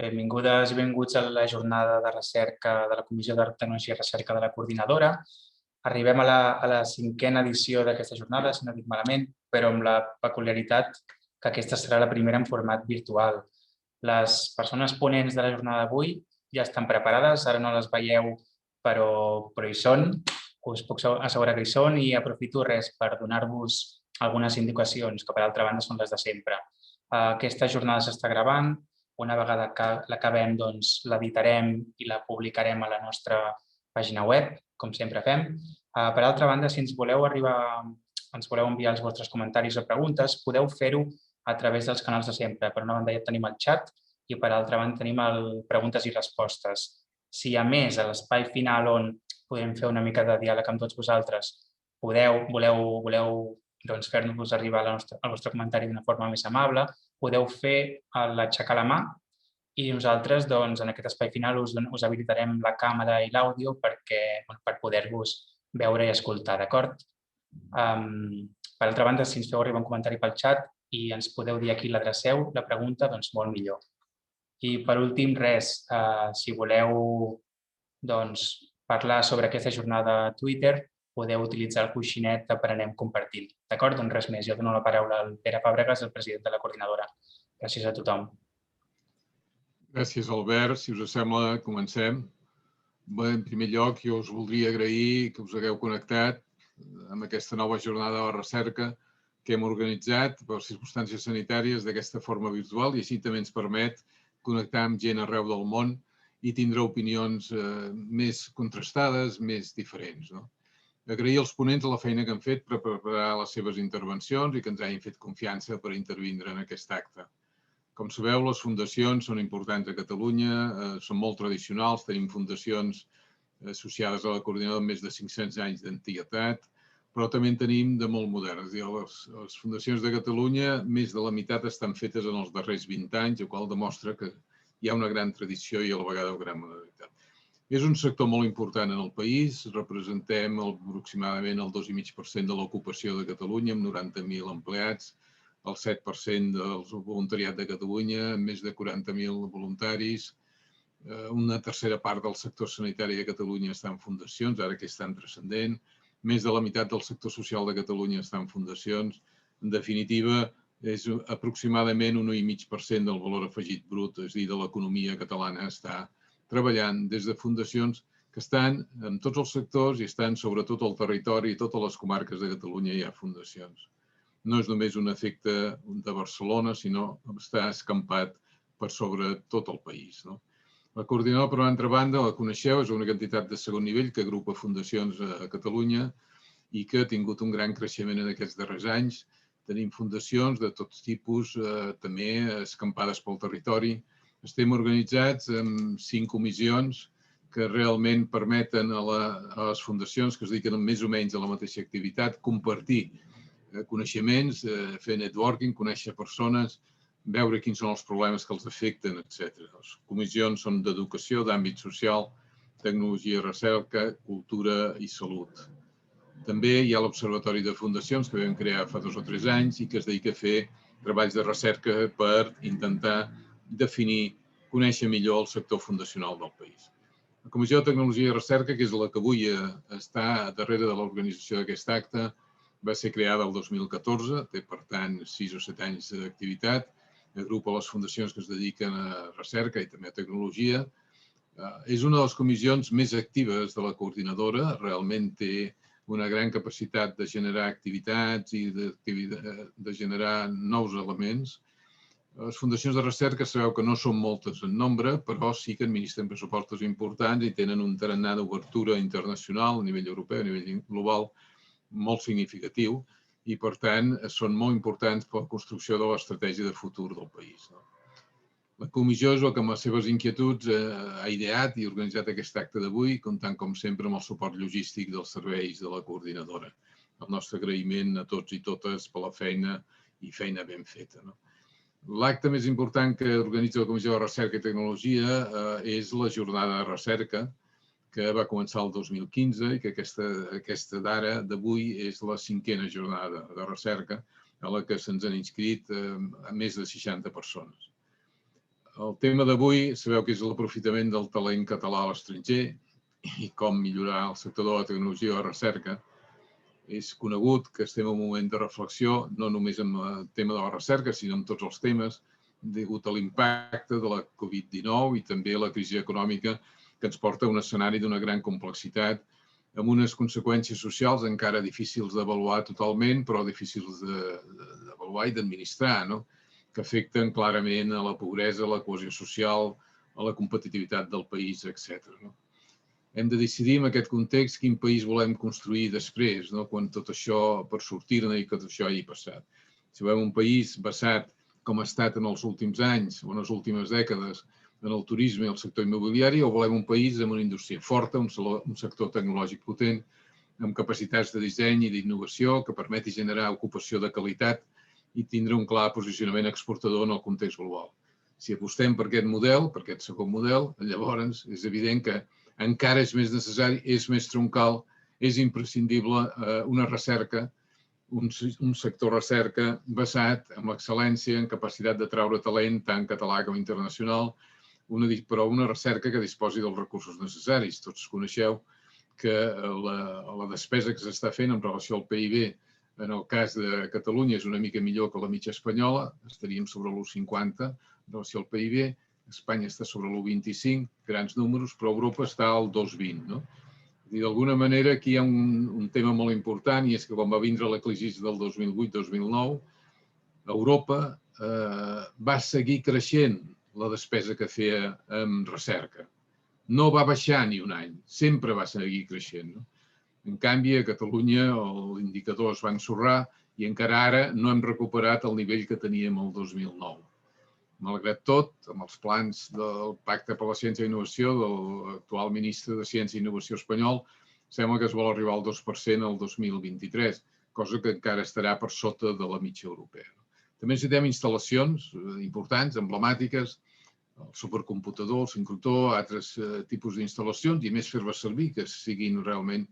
Benvingudes i benvinguts a la jornada de recerca de la Comissió de Tecnologia i Recerca de la Coordinadora. Arribem a la cinquena edició d'aquesta jornada, si no dic malament, però amb la peculiaritat que aquesta serà la primera en format virtual. Les persones ponents de la jornada d'avui ja estan preparades, ara no les veieu, però hi són. Us puc assegurar que hi són i aprofito per donar-vos algunes indicacions, que per altra banda són les de sempre. Aquesta jornada s'està gravant. Una vegada que l'acabem, l'editarem i la publicarem a la nostra pàgina web, com sempre fem. Per altra banda, si ens voleu enviar els vostres comentaris o preguntes, podeu fer-ho a través dels canals de sempre. Per una banda ja tenim el xat i per altra banda tenim el preguntes i respostes. Si a més a l'espai final on podem fer una mica de diàleg amb tots vosaltres, voleu fer-nos arribar el vostre comentari d'una forma més amable, podeu fer l'aixecar la mà i nosaltres en aquest espai final us habilitarem la càmera i l'àudio per poder-vos veure i escoltar, d'acord? Per altra banda, si ens feu arribar un comentari pel xat i ens podeu dir a qui l'adreceu, la pregunta, doncs molt millor. I per últim, res, si voleu parlar sobre aquesta jornada a Twitter, podeu utilitzar el coixinet que aprenem compartint. D'acord? Doncs res més. Jo dono la paraula al Pere Fàbregas, el president de la coordinadora. Gràcies a tothom. Gràcies, Albert. Si us sembla, comencem. Bé, en primer lloc, jo us voldria agrair que us hagueu connectat amb aquesta nova jornada de recerca que hem organitzat per circumstàncies sanitàries d'aquesta forma virtual i així també ens permet connectar amb gent arreu del món i tindre opinions més contrastades, més diferents. Agrair als ponents la feina que han fet per preparar les seves intervencions i que ens hagin fet confiança per intervindre en aquest acte. Com sabeu, les fundacions són importants a Catalunya, són molt tradicionals, tenim fundacions associades a la coordinadora amb més de 500 anys d'antiguitat, però també en tenim de molt modernes. Les fundacions de Catalunya, més de la meitat estan fetes en els darrers 20 anys, el qual demostra que hi ha una gran tradició i a la vegada una gran modernitat. És un sector molt important en el país, representem aproximadament el 2,5% de l'ocupació de Catalunya, amb 90.000 empleats, el 7% del voluntariat de Catalunya, més de 40.000 voluntaris. Una tercera part del sector sanitari de Catalunya està en fundacions, ara que és tan transcendent. Més de la meitat del sector social de Catalunya està en fundacions. En definitiva, és aproximadament un 1,5% del valor afegit brut, és a dir, de l'economia catalana està treballant des de fundacions que estan en tots els sectors i estan sobretot al territori i totes les comarques de Catalunya hi ha fundacions. No és només un efecte de Barcelona, sinó que està escampat per sobre tot el país. La coordinadora, per una altra banda, la coneixeu, és una entitat de segon nivell que agrupa fundacions a Catalunya i que ha tingut un gran creixement en aquests darrers anys. Tenim fundacions de tots tipus, també escampades pel territori. Estem organitzats en 5 comissions que realment permeten a les fundacions que es dediquen més o menys a la mateixa activitat compartir coneixements, fer networking, conèixer persones, veure quins són els problemes que els afecten, etc. Les comissions són d'educació, d'àmbit social, tecnologia i recerca, cultura i salut. També hi ha l'Observatori de Fundacions que vam crear fa 2 o 3 anys i que es dedica a fer treballs de recerca per intentar definir, conèixer millor el sector fundacional del país. La Comissió de Tecnologia i Recerca, que és la que avui està darrere de l'organització d'aquest acte, va ser creada el 2014, té per tant 6 o 7 anys d'activitat, agrupa les fundacions que es dediquen a recerca i també a tecnologia. És una de les comissions més actives de la coordinadora, realment té una gran capacitat de generar activitats i de generar nous elements. Les fundacions de recerca sabeu que no són moltes en nombre, però sí que administren pressupostos importants i tenen un tarannà d'obertura internacional a nivell europeu, a nivell global, molt significatiu i, per tant, són molt importants per la construcció de l'estratègia de futur del país. La comissió és el que amb les seves inquietuds ha ideat i organitzat aquest acte d'avui, comptant, com sempre, amb el suport logístic dels serveis de la coordinadora. El nostre agraïment a tots i totes per la feina i feina ben feta. L'acte més important que organitza la Comissió de Recerca i Tecnologia és la jornada de recerca, que va començar el 2015 i que aquesta d'ara, d'avui, és la 5a jornada de recerca a la que se'ns han inscrit més de 60 persones. El tema d'avui sabeu que és l'aprofitament del talent català a l'estranger i com millorar el sector de la tecnologia i la recerca. És conegut que estem en un moment de reflexió, no només amb el tema de la recerca, sinó en tots els temes, degut a l'impacte de la Covid-19 i també a la crisi econòmica que ens porta a un escenari d'una gran complexitat, amb unes conseqüències socials encara difícils d'avaluar totalment, però difícils d'avaluar i d'administrar, no? Que afecten clarament a la pobresa, a la cohesió social, a la competitivitat del país, etc. Hem de decidir en aquest context quin país volem construir després, quan tot això, per sortir-ne i que tot això hagi passat. Si volem un país basat, com ha estat en els últims anys o en les últimes dècades, en el turisme i el sector immobiliari, o volem un país amb una indústria forta, un sector tecnològic potent, amb capacitats de disseny i d'innovació que permeti generar ocupació de qualitat i tindre un clar posicionament exportador en el context global. Si apostem per aquest model, per aquest segon model, llavors és evident que encara és més necessari, és més troncal, és imprescindible una recerca, un sector recerca basat en l'excel·lència, en capacitat de traure talent tant català com internacional, però una recerca que disposi dels recursos necessaris. Tots coneixeu que la despesa que s'està fent en relació al PIB en el cas de Catalunya és una mica millor que la mitja espanyola, estaríem sobre l'1,50 en relació al PIB, Espanya està sobre l'1,25, grans números, però Europa està al 2,20. D'alguna manera, aquí hi ha un tema molt important i és que quan va vindre la crisi del 2008-2009, Europa va seguir creixent la despesa que feia en recerca. No va baixar ni un any, sempre va seguir creixent. En canvi, a Catalunya l'indicador es va ensorrar i encara ara no hem recuperat el nivell que teníem el 2009. Malgrat tot, amb els plans del Pacte per la Ciència i Innovació de l'actual ministre de Ciència i Innovació espanyol, sembla que es vol arribar al 2% el 2023, cosa que encara estarà per sota de la mitja europea. També necessitem instal·lacions importants, emblemàtiques, el supercomputador, el sincrotró, altres tipus d'instal·lacions i més fer-les servir, que siguin realment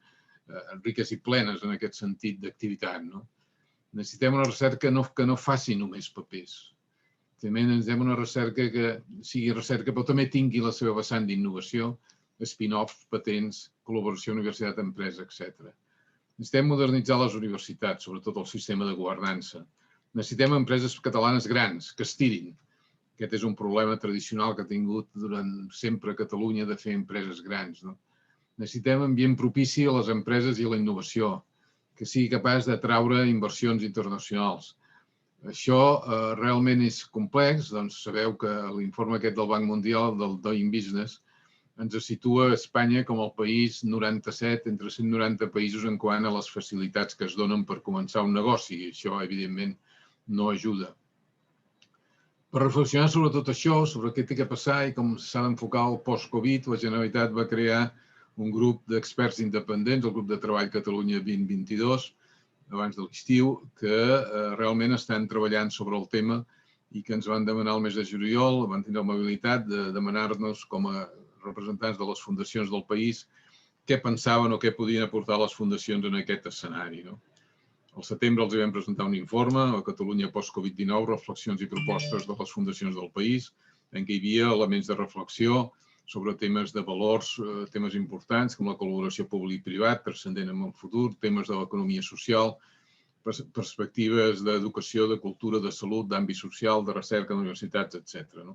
riques i plenes en aquest sentit d'activitat. Necessitem una recerca que no faci només papers. També necessitem una recerca que sigui recerca, però també tingui la seva vessant d'innovació, spin-offs, patents, col·laboració universitat-empresa, etc. Necessitem modernitzar les universitats, sobretot el sistema de governança. Necessitem empreses catalanes grans, que estirin. Aquest és un problema tradicional que ha tingut durant sempre Catalunya de fer empreses grans. Necessitem ambient propici a les empreses i a la innovació, que sigui capaç d'atraure inversions internacionals. Això realment és complex, doncs sabeu que l'informe aquest del Banc Mundial, del Doing Business, ens situa Espanya com el país 97 entre 190 països en quant a les facilitats que es donen per començar un negoci, i això, evidentment, no ajuda. Per reflexionar sobre tot això, sobre què té que passar i com s'ha d'enfocar el post-Covid, la Generalitat va crear un grup d'experts independents, el grup de treball Catalunya 2022, abans de l'estiu, que realment estan treballant sobre el tema i que ens van demanar el mes de juliol, van tindre l'amabilitat de demanar-nos com a representants de les fundacions del país què pensaven o què podien aportar les fundacions en aquest escenari. Al setembre els vam presentar un informe, a Catalunya post-Covid-19, reflexions i propostes de les fundacions del país, en què hi havia elements de reflexió sobre temes de valors, temes importants com la col·laboració públic-privat, transcendent en el futur, temes de l'economia social, perspectives d'educació, de cultura, de salut, d'àmbit social, de recerca, d'universitats, etc.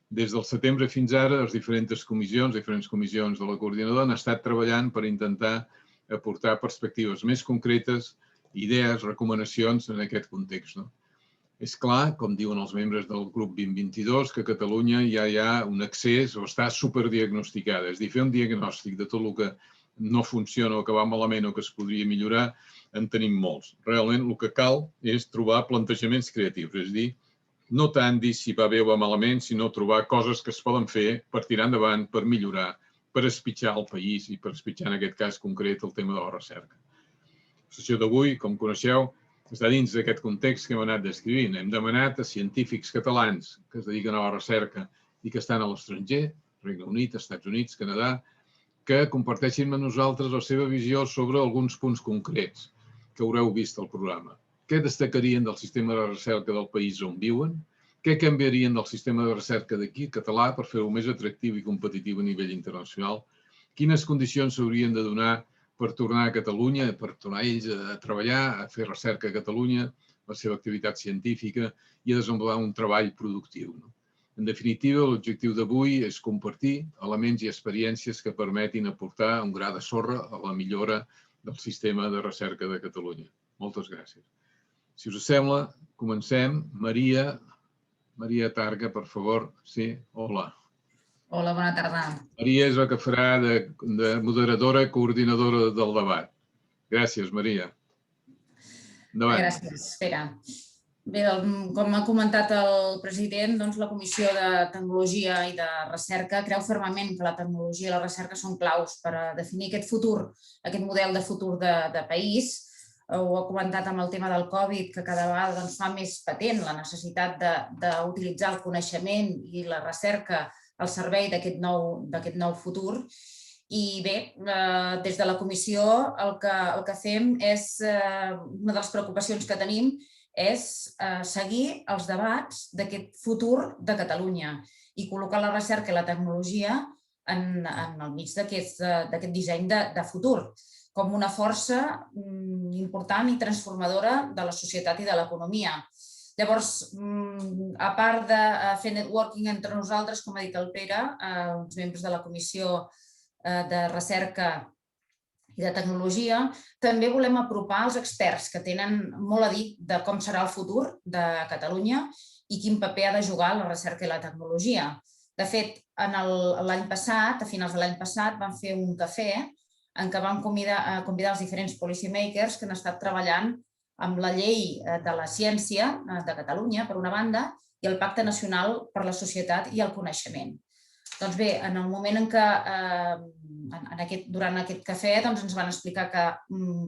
Des del setembre fins ara, les diferents comissions de la coordinadora han estat treballant per intentar aportar perspectives més concretes, idees, recomanacions en aquest context. És clar, com diuen els membres del grup 2022, que a Catalunya ja hi ha un accés o està superdiagnosticada. És a dir, fer un diagnòstic de tot el que no funciona o que va malament o que es podria millorar, en tenim molts. Realment el que cal és trobar plantejaments creatius, és a dir, no tant dir si va bé o va malament, sinó trobar coses que es poden fer per tirar endavant, per millorar, per espitxar el país i per espitxar en aquest cas concret el tema de la recerca. La sessió d'avui, com coneixeu, està dins d'aquest context que hem anat descrivint. Hem demanat a científics catalans que es dediquen a la recerca i que estan a l'estranger, Regne Unit, Estats Units, Canadà, que comparteixin amb nosaltres la seva visió sobre alguns punts concrets que haureu vist al programa. Què destacarien del sistema de recerca del país on viuen? què canviarien del sistema de recerca d'aquí, català, per fer-ho més atractiu i competitiu a nivell internacional? Quines condicions s'haurien de donar per tornar a Catalunya, per tornar ells a treballar, a fer recerca a Catalunya, la seva activitat científica i a desenvolupar un treball productiu? En definitiva, l'objectiu d'avui és compartir elements i experiències que permetin aportar un gra de sorra a la millora del sistema de recerca de Catalunya. Moltes gràcies. Si us sembla, comencem. Maria Targa, per favor. Sí, hola. Hola, bona tarda. Maria és la que farà de moderadora, coordinadora del debat. Gràcies, Maria. Endavant. Gràcies, Pere. Bé, com ha comentat el president, la Comissió de Tecnologia i de Recerca creu fermament que la tecnologia i la recerca són claus per a definir aquest futur, aquest model de futur de país. Ho ha comentat amb el tema del Covid, que cada vegada fa més patent la necessitat d'utilitzar el coneixement i la recerca al servei d'aquest nou futur. I bé, des de la comissió el que fem és, una de les preocupacions que tenim és seguir els debats d'aquest futur de Catalunya i col·locar la recerca i la tecnologia en el mig d'aquest disseny de futur, com una força important i transformadora de la societat i de l'economia. Llavors, a part de fer networking entre nosaltres, com ha dit el Pere, uns membres de la Comissió de Recerca i de Tecnologia, també volem apropar els experts que tenen molt a dir de com serà el futur de Catalunya i quin paper ha de jugar la recerca i la tecnologia. De fet, l'any passat, a finals de l'any passat, vam fer un cafè en què vam convidar els diferents policy makers que han estat treballant amb la llei de la ciència de Catalunya, per una banda, i el Pacte Nacional per la Societat i el Coneixement. Doncs bé, en el moment en què, durant aquest cafè, ens van explicar que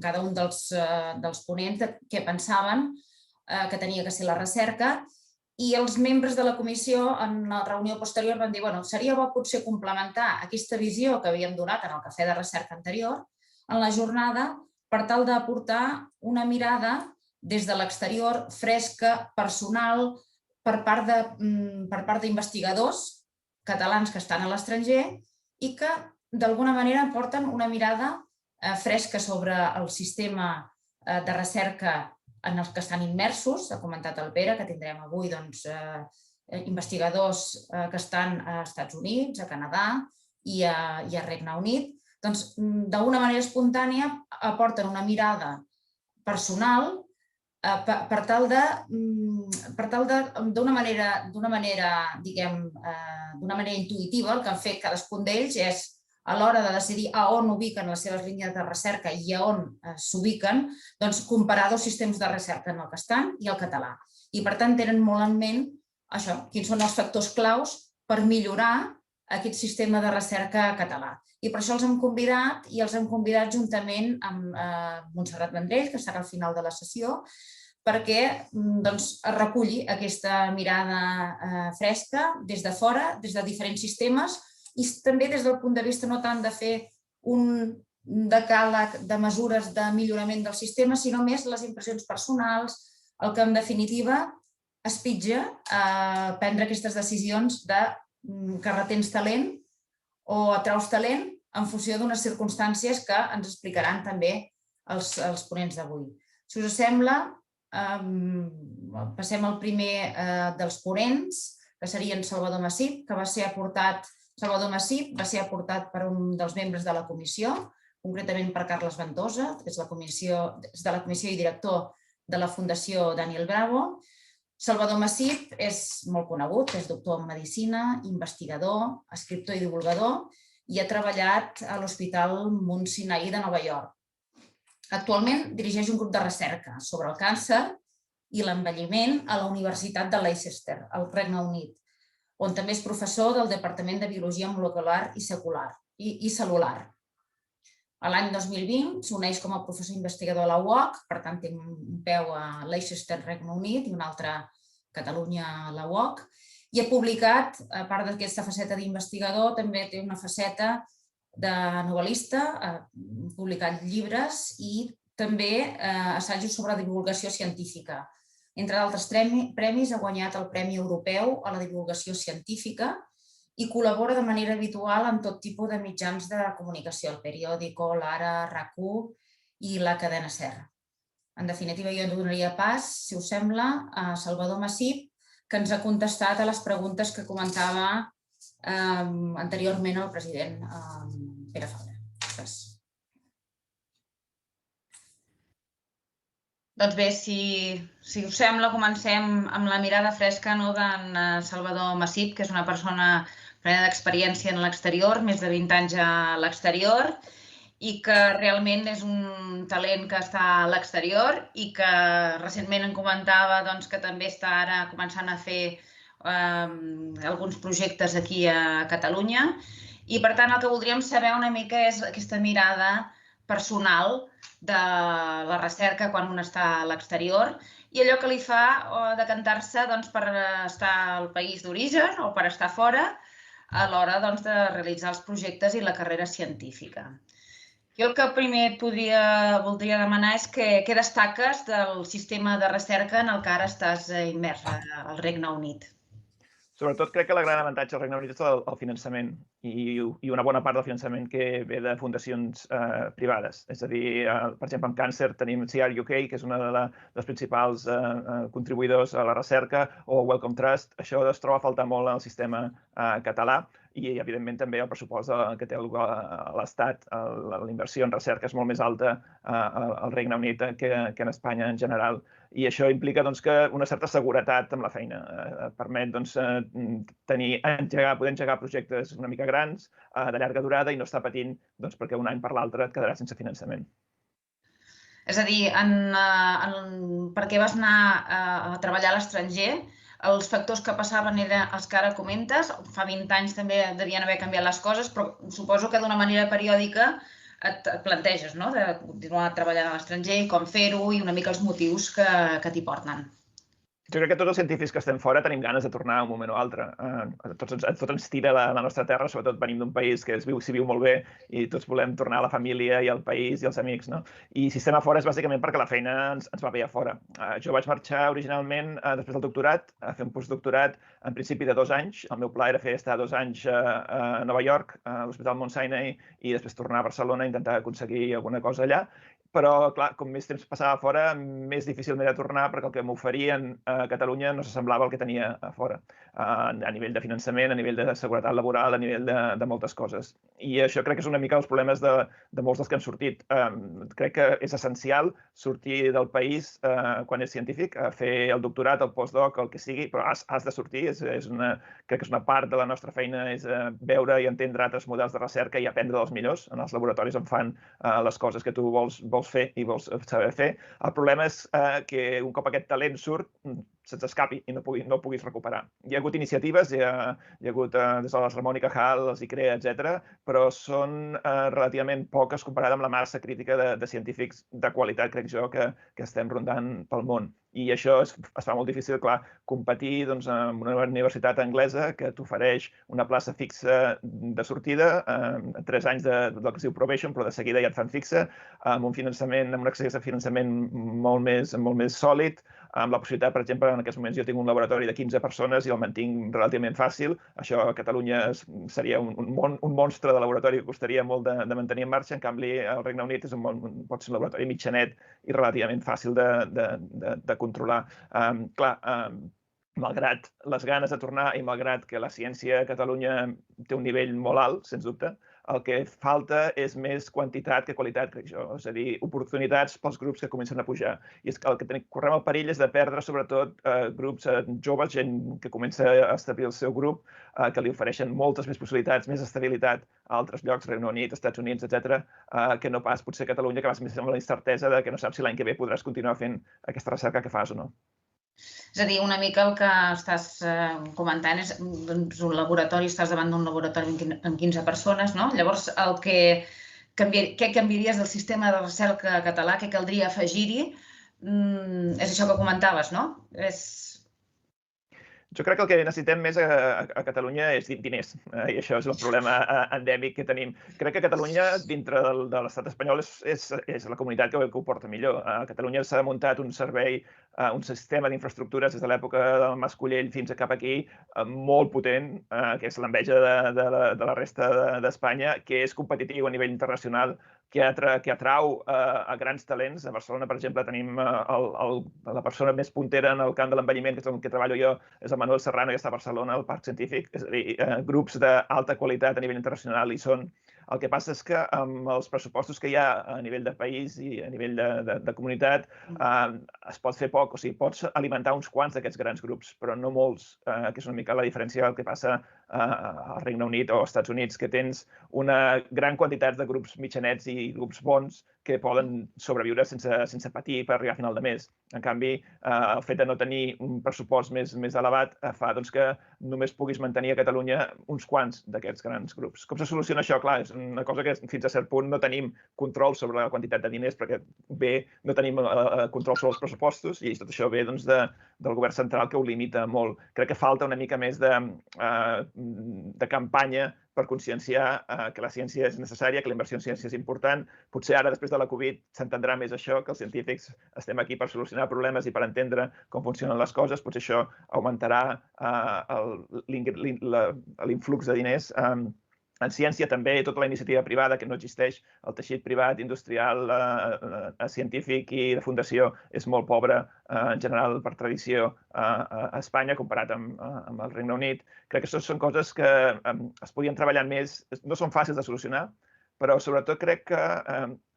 cada un dels ponents què pensaven que tenia que ser la recerca, i els membres de la comissió en la reunió posterior van dir que seria bo potser complementar aquesta visió que havíem donat en el cafè de recerca anterior en la jornada per tal d'aportar una mirada des de l'exterior fresca, personal, per part d'investigadors catalans que estan a l'estranger i que d'alguna manera aporten una mirada fresca sobre el sistema de recerca en els que estan immersos. Ha comentat el Pere que tindrem avui investigadors que estan a Estats Units, a Canadà i a Regne Unit. Doncs d'una manera espontània aporten una mirada personal per tal d'una manera intuïtiva, el que han fet cadascun d'ells és, a l'hora de decidir a on ubiquen les seves línies de recerca i a on s'ubiquen, comparar dos sistemes de recerca en el que estan i el català. I, per tant, tenen molt en ment això, quins són els factors claus per millorar aquest sistema de recerca català. I per això els hem convidat i els hem convidat juntament amb Montserrat Vendrell, que serà al final de la sessió, perquè es reculli aquesta mirada fresca des de fora, des de diferents sistemes i també des del punt de vista no tant de fer un decàleg de mesures de millorament del sistema, sinó més les impressions personals, el que en definitiva espitja a prendre aquestes decisions que retens talent o atraus talent en funció d'unes circumstàncies que ens explicaran també els ponents d'avui. Si us sembla, passem al primer dels ponents, que serien Salvador Massip, que va ser aportat per un dels membres de la comissió, concretament per Carles Ventosa, que és de la comissió i director de la Fundació Daniel Bravo. Salvador Massip és molt conegut, és doctor en Medicina, investigador, escriptor i divulgador i ha treballat a l'Hospital Mount Sinai de Nova York. Actualment dirigeix un grup de recerca sobre el càncer i l'envelliment a la Universitat de Leicester, al Regne Unit, on també és professor del Departament de Biologia Molecular i Cel·lular. L'any 2020 s'uneix com a professor investigador a la UOC, per tant té un peu a Leicester, Regne Unit, i un altre a Catalunya, a la UOC, i ha publicat, a part d'aquesta faceta d'investigador, també té una faceta de novel·lista, ha publicat llibres i també assajos sobre divulgació científica. Entre d'altres premis, ha guanyat el Premi Europeu a la divulgació científica i col·labora de manera habitual amb tot tipus de mitjans de comunicació, el Periódico, l'Ara, RAC1 i la cadena SER. En definitiva, jo donaria pas, si us sembla, a Salvador Massip, que ens ha contestat a les preguntes que comentava anteriorment el president Pere Fabra. Gràcies. Doncs bé, si us sembla, comencem amb la mirada fresca d'en Salvador Massip, que és una persona plena d'experiència en l'exterior, més de 20 anys a l'exterior, i que realment és un talent que està a l'exterior i que recentment em comentava que també està ara començant a fer alguns projectes aquí a Catalunya. I, per tant, el que voldríem saber una mica és aquesta mirada personal de la recerca quan un està a l'exterior i allò que li fa decantar-se per estar al país d'origen o per estar fora a l'hora de realitzar els projectes i la carrera científica. Jo el que primer et voldria demanar és què destaques del sistema de recerca en el que ara estàs immers al Regne Unit. Sobretot crec que el gran avantatge del Regne Unit és el finançament i una bona part del finançament que ve de fundacions privades. És a dir, per exemple, amb càncer tenim CR UK, que és una dels principals contribuïdors a la recerca, o Wellcome Trust. Això es troba a faltar molt en el sistema català i, evidentment, també el pressupost que té l'Estat. La inversió en recerca és molt més alta al Regne Unit que en Espanya en general. I això implica que una certa seguretat amb la feina. Et permet poder engegar projectes una mica grans, de llarga durada, i no estar patint perquè un any per l'altre et quedaràs sense finançament. És a dir, perquè vas anar a treballar a l'estranger, els factors que passaven eren els que ara comentes. Fa 20 anys també devien haver canviat les coses, però suposo que d'una manera periòdica et planteges de continuar treballant a l'estranger i com fer-ho i una mica els motius que t'hi porten. Jo crec que tots els científics que estem fora tenim ganes de tornar un moment o altre. A tots ens tira la nostra terra, sobretot venim d'un país que s'hi viu molt bé i tots volem tornar a la família i al país i als amics. I si estem a fora és bàsicament perquè la feina ens va bé a fora. Jo vaig marxar originalment, després del doctorat, a fer un postdoctorat en principi de 2 anys. El meu pla era estar 2 anys a Nova York, a l'Hospital Mount Sinai, i després tornar a Barcelona i intentar aconseguir alguna cosa allà. Però, clar, com més temps passava fora, més difícil m'era tornar perquè el que m'oferien a Catalunya no s'assemblava al que tenia a fora, a nivell de finançament, a nivell de seguretat laboral, a nivell de moltes coses. I això crec que és una mica els problemes de molts dels que han sortit. Crec que és essencial sortir del país quan és científic, a fer el doctorat, el postdoc, el que sigui, però has de sortir. Crec que és una part de la nostra feina, és veure i entendre altres models de recerca i aprendre dels millors. En els laboratoris on fan les coses que tu vols fer i vols saber fer. El problema és que un cop aquest talent surt, se'ns escapi i no puguis recuperar. Hi ha hagut iniciatives, hi ha hagut des de la Ramon i Cajal, els ICREA, etc., però són relativament poques comparada amb la massa crítica de científics de qualitat, crec jo, que estem rondant pel món. I això es fa molt difícil, clar, competir amb una universitat anglesa que t'ofereix una plaça fixa de sortida, 3 anys del que es diu probation, però de seguida ja et fan fixa, amb un finançament, amb un accés a finançament molt més sòlid, amb la possibilitat, per exemple, en aquests moments jo tinc un laboratori de 15 persones i el mantinc relativament fàcil. Això a Catalunya seria un monstre de laboratori que costaria molt de mantenir en marxa. En canvi, al Regne Unit pot ser un laboratori mitjanet i relativament fàcil de controlar. Clar, malgrat les ganes de tornar i malgrat que la ciència a Catalunya té un nivell molt alt, sens dubte, el que falta és més quantitat que qualitat, crec jo. És a dir, oportunitats pels grups que comencen a pujar. I és que el que correm el perill és de perdre, sobretot, grups joves, gent que comença a establir el seu grup, que li ofereixen moltes més possibilitats, més estabilitat a altres llocs, Regne Unit, Estats Units, etc., que no pas potser Catalunya, que vas més amb la incertesa de que no saps si l'any que ve podràs continuar fent aquesta recerca que fas o no. És a dir, una mica el que estàs comentant és un laboratori, estàs davant d'un laboratori amb 15 persones, no? Llavors, què canviaries del sistema de recerca català, què caldria afegir-hi? És això que comentaves, no? Jo crec que el que necessitem més a Catalunya és diners, i això és el problema endèmic que tenim. Crec que Catalunya, dintre de l'estat espanyol, és la comunitat que ho porta millor. A Catalunya s'ha muntat un servei, un sistema d'infraestructures des de l'època del Mas-Colell fins a cap aquí, molt potent, que és l'enveja de la resta d'Espanya, que és competitiu a nivell internacional, que atrau a grans talents. A Barcelona, per exemple, tenim la persona més puntera en el camp de l'envelliment, que és el que treballo jo, és el Manuel Serrano, i està a Barcelona, al Parc Científic. És a dir, grups d'alta qualitat a nivell internacional hi són. El que passa és que amb els pressupostos que hi ha a nivell de país i a nivell de comunitat es pot fer poc. O sigui, pots alimentar uns quants d'aquests grans grups, però no molts, que és una mica la diferència del que passa al Regne Unit o als Estats Units, que tens una gran quantitat de grups mitjanets i grups bons que poden sobreviure sense patir per arribar a final de mes. En canvi, el fet de no tenir un pressupost més elevat fa que només puguis mantenir a Catalunya uns quants d'aquests grans grups. Com se soluciona això? Clar, és una cosa que fins a cert punt no tenim control sobre la quantitat de diners, perquè bé, no tenim control sobre els pressupostos, i tot això ve del govern central, que ho limita molt. Crec que falta una mica més de campanya per conscienciar que la ciència és necessària, que la inversió en ciència és important. Potser ara, després de la Covid, s'entendrà més això, que els científics estem aquí per solucionar problemes i per entendre com funcionen les coses. Potser això augmentarà l'influx de diners. En ciència també, tota la iniciativa privada, que no existeix, el teixit privat, industrial, científic i de fundació és molt pobre, en general, per tradició, a Espanya, comparat amb el Regne Unit. Crec que això són coses que es podien treballar més, no són fàcils de solucionar, però sobretot crec que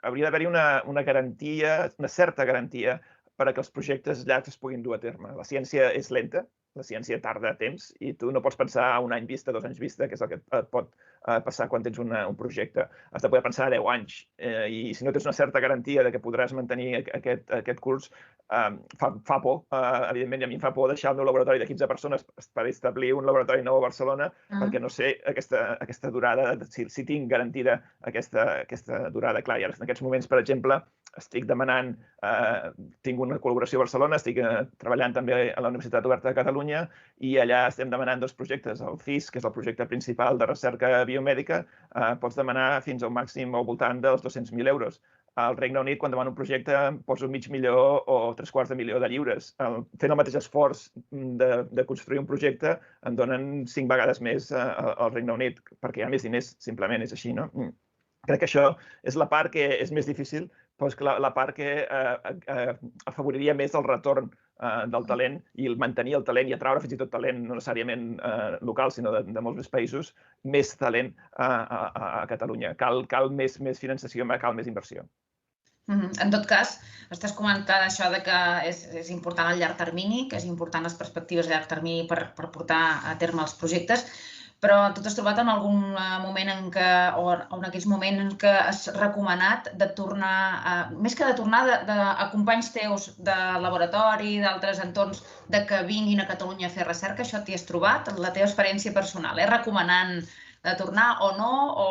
hauria d'haver-hi una garantia, una certa garantia, per a que els projectes llargs es puguin dur a terme. La ciència és lenta, la ciència tarda temps, i tu no pots pensar a un any vista, 2 anys vista, que és el que et pot passar quan tens un projecte. Has de poder pensar a 10 anys, i si no tens una certa garantia de que podràs mantenir aquest curs, fa por. Evidentment, a mi em fa por deixar el meu laboratori de 15 persones per establir un laboratori nou a Barcelona, perquè no sé aquesta durada, si tinc garantida aquesta durada. Clar, i en aquests moments, per exemple, estic demanant, tinc una col·laboració a Barcelona, estic treballant també a la Universitat Oberta de Catalunya, i allà estem demanant 2 projectes. El CIS, que és el projecte principal de recerca biomèdica, pots demanar fins a un màxim al voltant dels 200.000 euros. Al Regne Unit, quan demano un projecte, poso $500.000 o $750.000 de lliures. Fent el mateix esforç de construir un projecte, em donen 5 vegades més al Regne Unit, perquè hi ha més diners, simplement és així, no? Crec que això és la part que és més difícil, però és la part que afavoriria més el retorn del talent i el mantenir el talent i atraure fins i tot talent, no necessàriament local, sinó de molts més països, més talent a Catalunya. Cal més finançació, cal més inversió. En tot cas, estàs comentant això que és important el llarg termini, que és important les perspectives a llarg termini per portar a terme els projectes, però tu t'has trobat en algun moment o en aquells moments en què has recomanat de tornar, més que de tornar, a companys teus de laboratori, d'altres entorns, de que vinguin a Catalunya a fer recerca? Això t'hi has trobat? La teva experiència personal, recomanant de tornar o no, o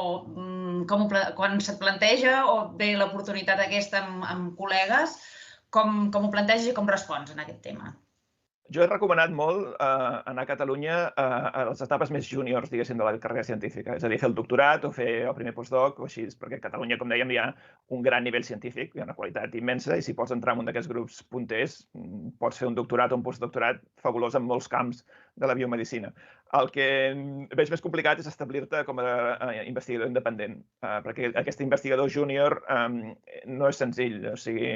quan se't planteja o ve l'oportunitat aquesta amb col·legues, com ho planteges i com respons en aquest tema? Jo he recomanat molt anar a Catalunya a les etapes més júniors, diguéssim, de la carrera científica. És a dir, fer el doctorat o fer el primer postdoc o així, perquè a Catalunya, com dèiem, hi ha un gran nivell científic, hi ha una qualitat immensa, i si pots entrar en un d'aquests grups punters, pots fer un doctorat o un postdoctorat fabulós en molts camps de la biomedicina. El que veig més complicat és establir-te com a investigador independent, perquè aquest investigador júnior no és senzill. O sigui,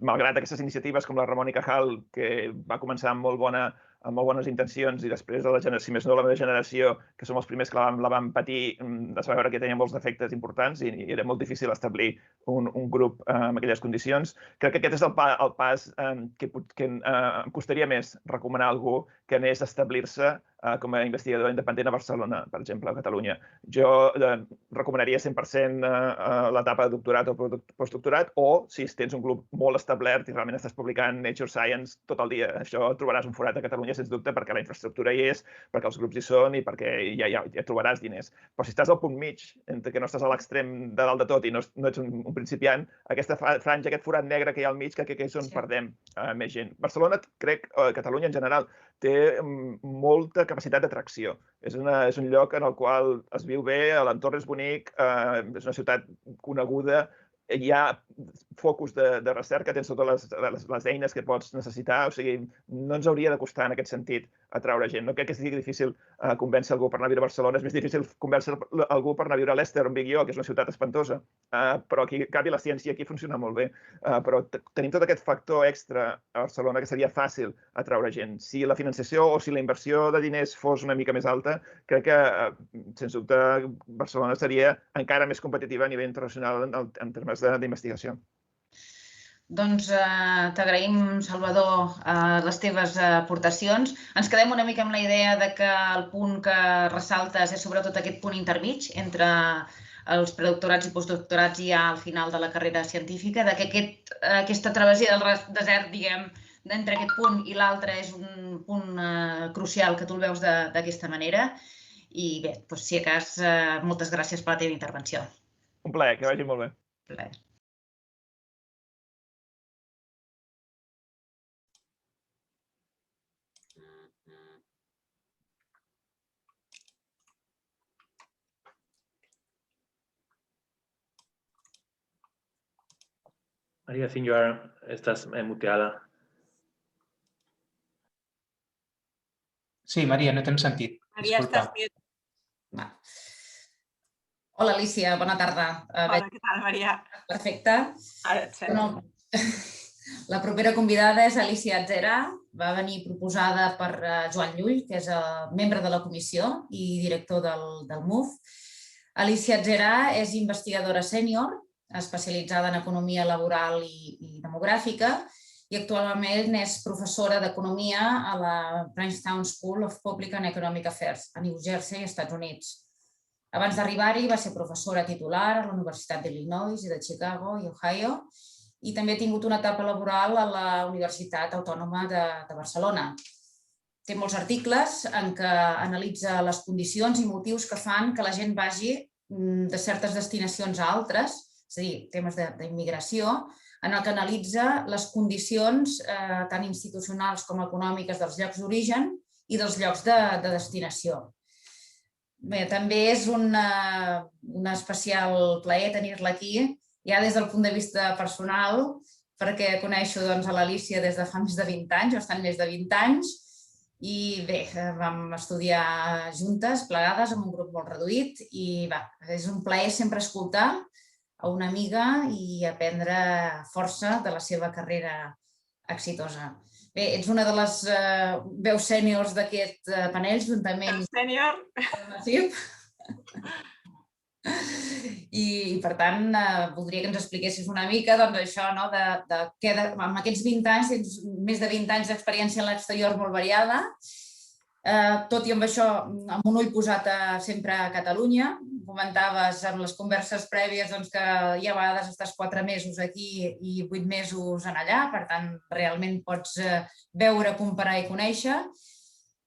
malgrat aquestes iniciatives com la Ramon i Cajal, que va començar amb molt bones intencions, i després de la generació, si més no la meva generació, que som els primers que la vam patir, es va veure que tenia molts defectes importants i era molt difícil establir un grup en aquelles condicions. Crec que aquest és el pas que em costaria més recomanar a algú que anés a establir-se com a investigador independent a Barcelona, per exemple, a Catalunya. Jo recomanaria 100% l'etapa de doctorat o postdoctorat, o si tens un grup molt establert i realment estàs publicant Nature Science tot el dia. Això trobaràs un forat a Catalunya, sens dubte, perquè la infraestructura hi és, perquè els grups hi són i perquè ja trobaràs diners. Però si estàs al punt mig, entre que no estàs a l'extrem de dalt de tot i no ets un principiant, aquesta franja, aquest forat negre que hi ha al mig, que és on perdem més gent. Barcelona, crec, Catalunya en general, té molta capacitat d'atracció. És un lloc en el qual es viu bé, l'entorn és bonic, és una ciutat coneguda, hi ha focus de recerca, tens totes les eines que pots necessitar, o sigui, no ens hauria de costar en aquest sentit atraure gent. No crec que sigui difícil convèncer algú per anar a viure a Barcelona, és més difícil convèncer algú per anar a viure a Leicester, on vinc jo, que és una ciutat espantosa, però aquí, en canvi, la ciència aquí funciona molt bé. Però tenim tot aquest factor extra a Barcelona que seria fàcil atraure gent. Si la financiació o si la inversió de diners fos una mica més alta, crec que, sens dubte, Barcelona seria encara més competitiva a nivell internacional en termes d'investigació. Doncs t'agraïm, Salvador, les teves aportacions. Ens quedem una mica amb la idea de que el punt que ressaltes és sobretot aquest punt intermig entre els predoctorats i postdoctorats ja al final de la carrera científica, de que aquesta travessia del desert, diguem, entre aquest punt i l'altre és un punt crucial que tu el veus d'aquesta manera. I bé, si de cas, moltes gràcies per la teva intervenció. Un plaer, que vagi molt bé. Plaer. María, I think estás muteada. Sí, Maria, no t'hem sentit. Maria, estàs mute. Hola, Alicia, bona tarda. Hola, què tal, Maria? Perfecte. Ara et sento. La propera convidada és Alicia Atzerà. Va venir proposada per Joan Llull, que és membre de la comissió i director del MUF. Alicia Atzerà és investigadora sènior, especialitzada en economia laboral i demogràfica, i actualment és professora d'economia a la Branchtown School of Public and Economic Affairs, a New Jersey, Estats Units. Abans d'arribar-hi va ser professora titular a la Universitat d'Illinois i de Chicago i Ohio, i també ha tingut una etapa laboral a la Universitat Autònoma de Barcelona. Té molts articles en què analitza les condicions i motius que fan que la gent vagi de certes destinacions a altres, és a dir, temes d'immigració, en el que analitza les condicions tant institucionals com econòmiques dels llocs d'origen i dels llocs de destinació. Bé, també és un especial plaer tenir-la aquí, ja des del punt de vista personal, perquè coneixo a l'Alicia des de fa més de 20 anys, bastant més de 20 anys, i bé, vam estudiar juntes, plegades, en un grup molt reduït, i és un plaer sempre escoltar a una amiga i aprendre força de la seva carrera exitosa. Bé, ets una de les veus sèniors d'aquest panell, juntament... Sènior? I, per tant, voldria que ens expliquessis una mica això, de què amb aquests 20 anys, tens més de 20 anys d'experiència en l'exterior molt variada, tot i amb això, amb un ull posat sempre a Catalunya. Comentaves en les converses prèvies que hi ha vegades estàs 4 mesos aquí i 8 mesos en allà, per tant, realment pots veure, comparar i conèixer.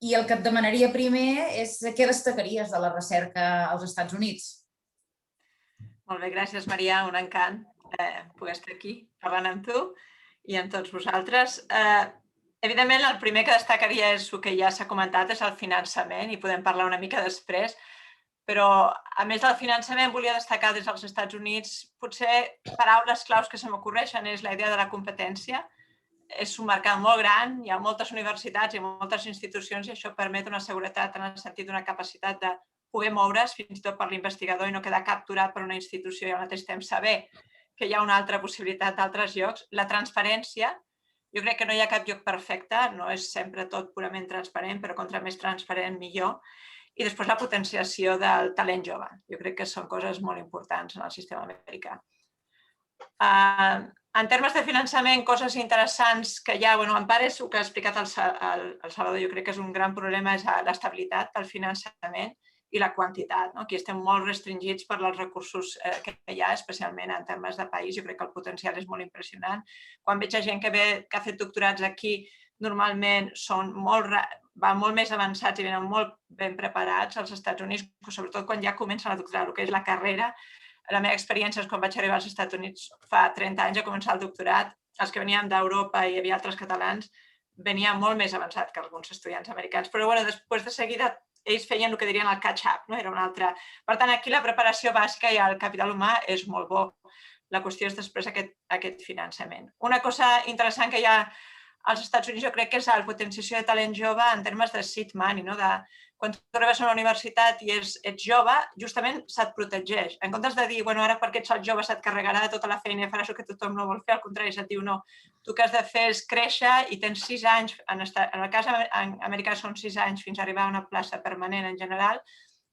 I el que et demanaria primer és què destacaries de la recerca als Estats Units? Molt bé, gràcies, Maria. Un encant poder estar aquí parlant amb tu i amb tots vosaltres. Evidentment, el primer que destacaria és el que ja s'ha comentat, és el finançament, i podem parlar una mica després, però a més del finançament volia destacar des dels Estats Units potser paraules claus que se m'ocorreixen és la idea de la competència. És un mercat molt gran, hi ha moltes universitats i moltes institucions i això permet una seguretat en el sentit d'una capacitat de poder moure's fins i tot per l'investigador i no quedar capturat per una institució i al mateix temps saber que hi ha una altra possibilitat d'altres llocs. La transparència, jo crec que no hi ha cap lloc perfecte, no és sempre tot purament transparent, però contra més transparent millor. I després la potenciació del talent jove. Jo crec que són coses molt importants en el sistema americà. En termes de finançament, coses interessants que hi ha, en part és el que ha explicat el Salvador, jo crec que és un gran problema, és l'estabilitat del finançament i la quantitat. Aquí estem molt restringits per els recursos que hi ha, especialment en termes de país. Jo crec que el potencial és molt impressionant. Quan veig gent que ha fet doctorats aquí, normalment van molt més avançats i venen molt ben preparats als Estats Units, sobretot quan ja comencen a doctorar, el que és la carrera. La meva experiència és quan vaig arribar als Estats Units fa 30 anys a començar el doctorat. Els que veníem d'Europa i hi havia altres catalans, venia molt més avançat que alguns estudiants americans. Però després de seguida ells feien el que dirien el catch-up, no? Era una altra. Per tant, aquí la preparació bàsica i el capital humà és molt bo. La qüestió és després aquest finançament. Una cosa interessant que hi ha als Estats Units jo crec que és la potenciació de talent jove en termes de seed money. Quan tu arribes a una universitat i ets jove, justament se't protegeix. En comptes de dir, ara perquè ets jove se't carregarà de tota la feina i faràs el que tothom no vol fer, al contrari, se't diu no. Tu el que has de fer és créixer i tens 6 anys, en el cas americà són 6 anys fins a arribar a una plaça permanent en general,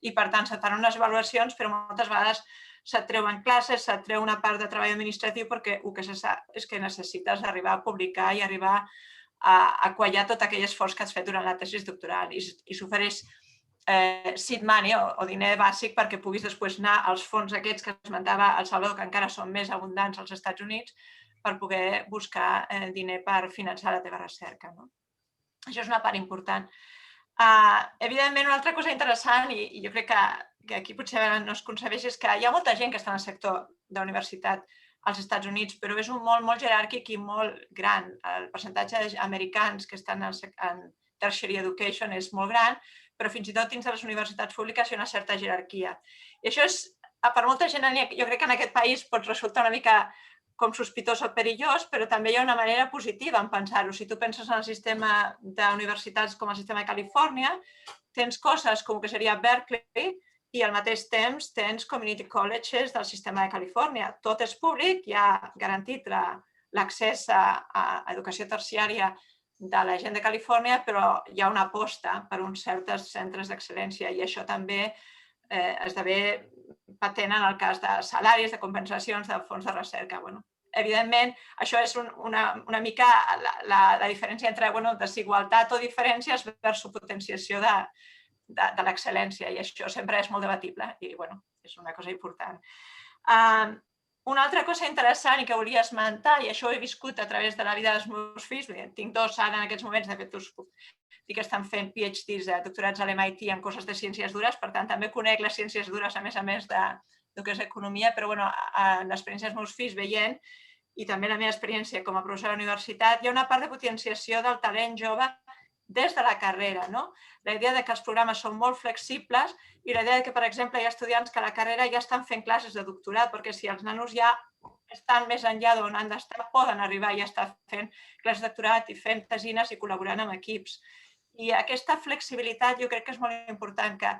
i per tant se't fan unes avaluacions, però moltes vegades se't treuen classes, se't treu una part de treball administratiu perquè el que se sap és que necessites arribar a publicar i arribar a quallar tot aquell esforç que has fet durant la tesi doctoral i s'ofereix seed money o diner bàsic perquè puguis després anar als fons aquests que esmentava el Salvador, que encara són més abundants als Estats Units, per poder buscar diner per finançar la teva recerca. Això és una part important. Evidentment, una altra cosa interessant, i jo crec que aquí potser no es concebeix, és que hi ha molta gent que està en el sector d'universitat als Estats Units, però és un món molt jeràrquic i molt gran. El percentatge d'americans que estan en tertiary education és molt gran, però fins i tot dins de les universitats públiques hi ha una certa jerarquia. I això és, per molta gent, jo crec que en aquest país pot resultar una mica com sospitós o perillós, però també hi ha una manera positiva en pensar-ho. Si tu penses en el sistema d'universitats com el sistema de Califòrnia, tens coses com que seria Berkeley i al mateix temps tens community colleges del sistema de Califòrnia. Tot és públic, hi ha garantit l'accés a educació terciària de la gent de Califòrnia, però hi ha una aposta per uns certs centres d'excel·lència i això també esdevé patent en el cas de salaris, de compensacions, de fons de recerca. Evidentment, això és una mica la diferència entre desigualtat o diferències versus potenciació de l'excel·lència i això sempre és molt debatible i és una cosa important. Una altra cosa interessant i que volia esmentar, i això ho he viscut a través de la vida dels meus fills, tinc 2 ara en aquests moments, de fet us puc dir que estan fent PhDs, doctorats a l'MIT en coses de ciències dures, per tant també conec les ciències dures a més del que és economia, però en l'experiència dels meus fills veient i també la meva experiència com a professora de la universitat, hi ha una part de potenciació del talent jove des de la carrera. La idea que els programes són molt flexibles i la idea que, per exemple, hi ha estudiants que a la carrera ja estan fent classes de doctorat, perquè si els nanos ja estan més enllà d'on han d'estar, poden arribar i estar fent classes de doctorat i fent tesines i col·laborant amb equips. I aquesta flexibilitat jo crec que és molt important, que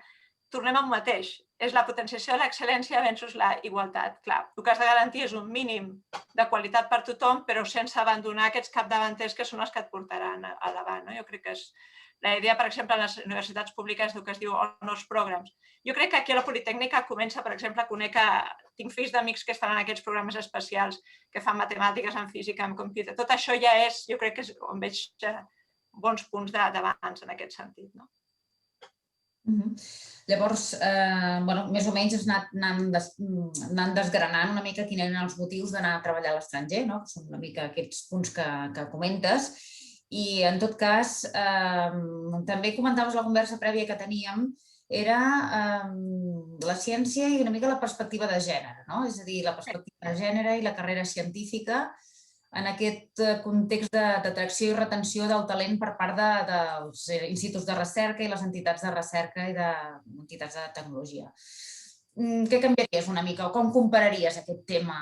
tornem a un mateix. És la potenciació de l'excel·lència versus la igualtat. Clar, el que has de garantir és un mínim de qualitat per tothom, però sense abandonar aquests capdavanters que són els que et portaran a davant. Jo crec que és la idea, per exemple, en les universitats públiques del que es diu honors programs. Jo crec que aquí a la Politècnica comença, per exemple, tinc fills d'amics que estan en aquests programes especials que fan matemàtiques, en física, en computer. Tot això ja és, jo crec que és on veig bons punts d'abans en aquest sentit. Llavors, més o menys has anat desgranant una mica quins eren els motius d'anar a treballar a l'estranger, que són una mica aquests punts que comentes. I, en tot cas, també comentaves la conversa prèvia que teníem, era la ciència i una mica la perspectiva de gènere, és a dir, la perspectiva de gènere i la carrera científica en aquest context d'atracció i retenció del talent per part dels instituts de recerca i les entitats de recerca i entitats de tecnologia. Què canviaries una mica o com compararies aquest tema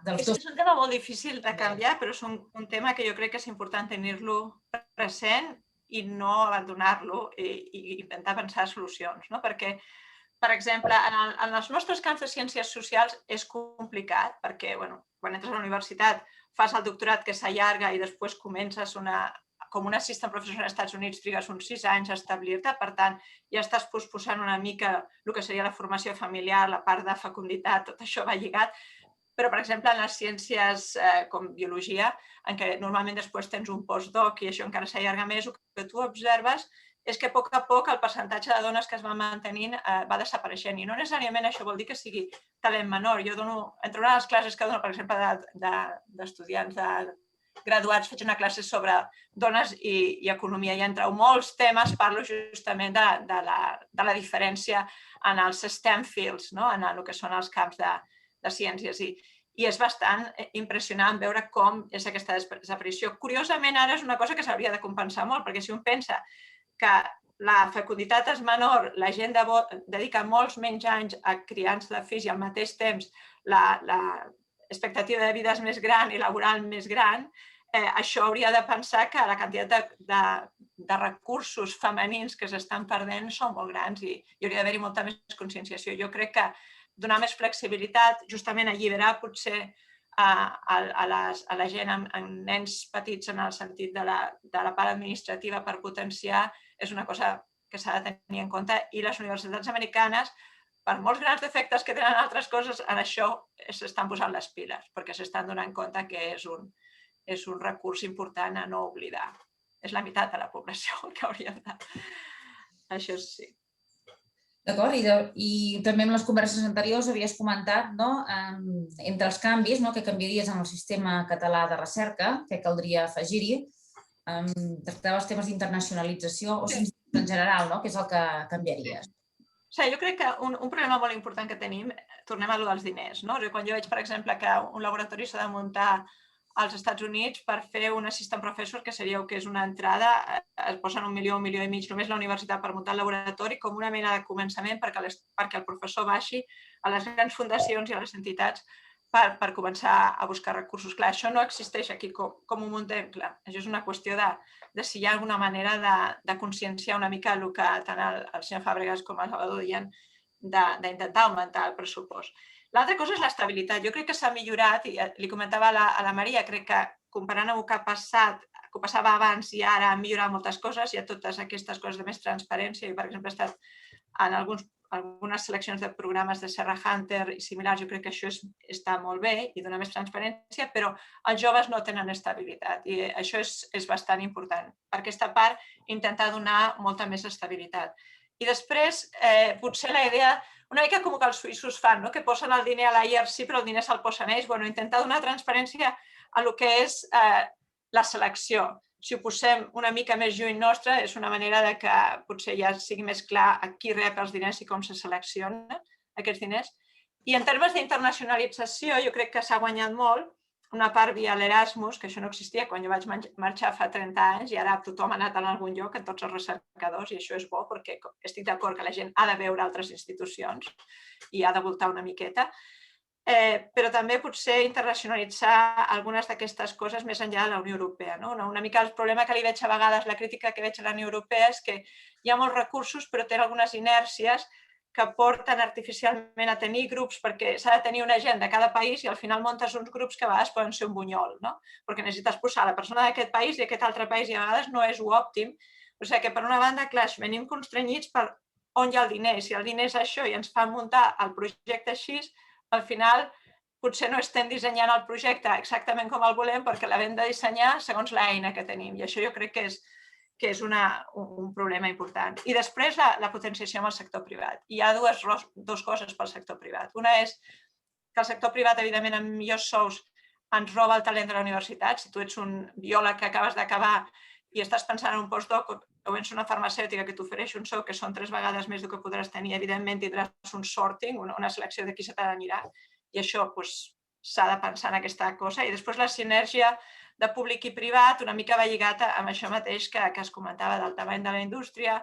dels dos? És un tema molt difícil de canviar, però és un tema que jo crec que és important tenir-lo present i no abandonar-lo i intentar pensar solucions. Perquè, per exemple, en els nostres camps de ciències socials és complicat perquè quan entres a la universitat fas el doctorat que s'allarga i després comences com un assistant professor als Estats Units, trigues uns 6 anys a establir-te, per tant, ja estàs posposant una mica el que seria la formació familiar, la part de fecunditat, tot això va lligat. Però, per exemple, en les ciències com biologia, en què normalment després tens un postdoc i això encara s'allarga més, el que tu observes és que a poc el percentatge de dones que es va mantenint va desapareixent. I no necessàriament això vol dir que sigui talent menor. Jo entre una de les classes que dono, per exemple, d'estudiants graduats, faig una classe sobre dones i economia i entre molts temes parlo justament de la diferència en els STEM fields, en el que són els camps de ciències. i és bastant impressionant veure com és aquesta desaparició. Curiosament, ara és una cosa que s'hauria de compensar molt, perquè si un pensa que la fecunditat és menor, la gent dedica molts menys anys a criança de fills i al mateix temps l'expectativa de vida és més gran i laboral més gran, això hauria de pensar que la quantitat de recursos femenins que s'estan perdent són molt grans i hauria d'haver-hi molta més conscienciació. Jo crec que donar més flexibilitat, justament alliberar potser a la gent amb nens petits en el sentit de la part administrativa per potenciar, és una cosa que s'ha de tenir en compte i les universitats americanes, per molts grans defectes que tenen altres coses, en això s'estan posant les piles, perquè s'estan donant compte que és un recurs important a no oblidar. És la meitat de la població que hauríem de... Això sí. D'acord, i també en les converses anteriors havies comentat entre els canvis que canviaries en el sistema català de recerca, que caldria afegir-hi, tractaves temes d'internacionalització o en general, que és el que canviaries. Jo crec que un problema molt important que tenim, tornem a allò dels diners. Quan jo veig, per exemple, que un laboratori s'ha de muntar als Estats Units per fer un assistant professor, que seria el que és una entrada, es posen $1 milió, $1,5 milions, només la universitat per muntar el laboratori, com una mena de començament perquè el professor baixi a les grans fundacions i a les entitats per començar a buscar recursos. Clar, això no existeix aquí com ho muntem, clar. Això és una qüestió de si hi ha alguna manera de conscienciar una mica el que tant el senyor Fàbregas com el Salvador deien d'intentar augmentar el pressupost. L'altra cosa és l'estabilitat. Jo crec que s'ha millorat, i li comentava a la Maria, crec que comparant amb el que ha passat, que ho passava abans i ara han millorat moltes coses, hi ha totes aquestes coses de més transparència. Jo, per exemple, he estat en algunes seleccions de programes de Serra Hunter i similars, jo crec que això està molt bé i dona més transparència, però els joves no tenen estabilitat i això és bastant important. Per aquesta part, intentar donar molta més estabilitat. I després, potser la idea, una mica com que els suïssos fan, que posen el diner a la IRC però el diner se'l posen ells, intentar donar transparència a el que és la selecció. Si ho posem una mica més lluny nostre, és una manera que potser ja sigui més clar a qui rep els diners i com se seleccionen aquests diners. I en termes d'internacionalització, jo crec que s'ha guanyat molt, una part via l'Erasmus, que això no existia quan jo vaig marxar fa 30 anys i ara tothom ha anat a algun lloc, en tots els recercadors, i això és bo perquè estic d'acord que la gent ha de veure altres institucions i ha de voltar una miqueta, però també potser internacionalitzar algunes d'aquestes coses més enllà de la Unió Europea. Una mica el problema que li veig a vegades, la crítica que veig a la Unió Europea és que hi ha molts recursos però té algunes inèrcies que porten artificialment a tenir grups perquè s'ha de tenir una gent de cada país i al final muntes uns grups que a vegades poden ser un bunyol, perquè necessites posar la persona d'aquest país i aquest altre país i a vegades no és òptim. O sigui que per una banda, clar, venim constrenyits per on hi ha el diner. Si el diner és això i ens fan muntar el projecte així, al final potser no estem dissenyant el projecte exactament com el volem perquè l'hem de dissenyar segons l'eina que tenim i això jo crec que és un problema important. I després la potenciació amb el sector privat. Hi ha dues coses pel sector privat. Una és que el sector privat, evidentment, amb millors sous, ens roba el talent de la universitat. Si tu ets un biòleg que acabes d'acabar i estàs pensant en un postdoc o ets una farmacèutica que t'ofereix un sou que són 3 vegades més del que podràs tenir, evidentment tindràs un sorting, una selecció de qui se t'ha d'anirà. I això s'ha de pensar en aquesta cosa. I després la sinergia de públic i privat una mica va lligat amb això mateix que es comentava del tamany de la indústria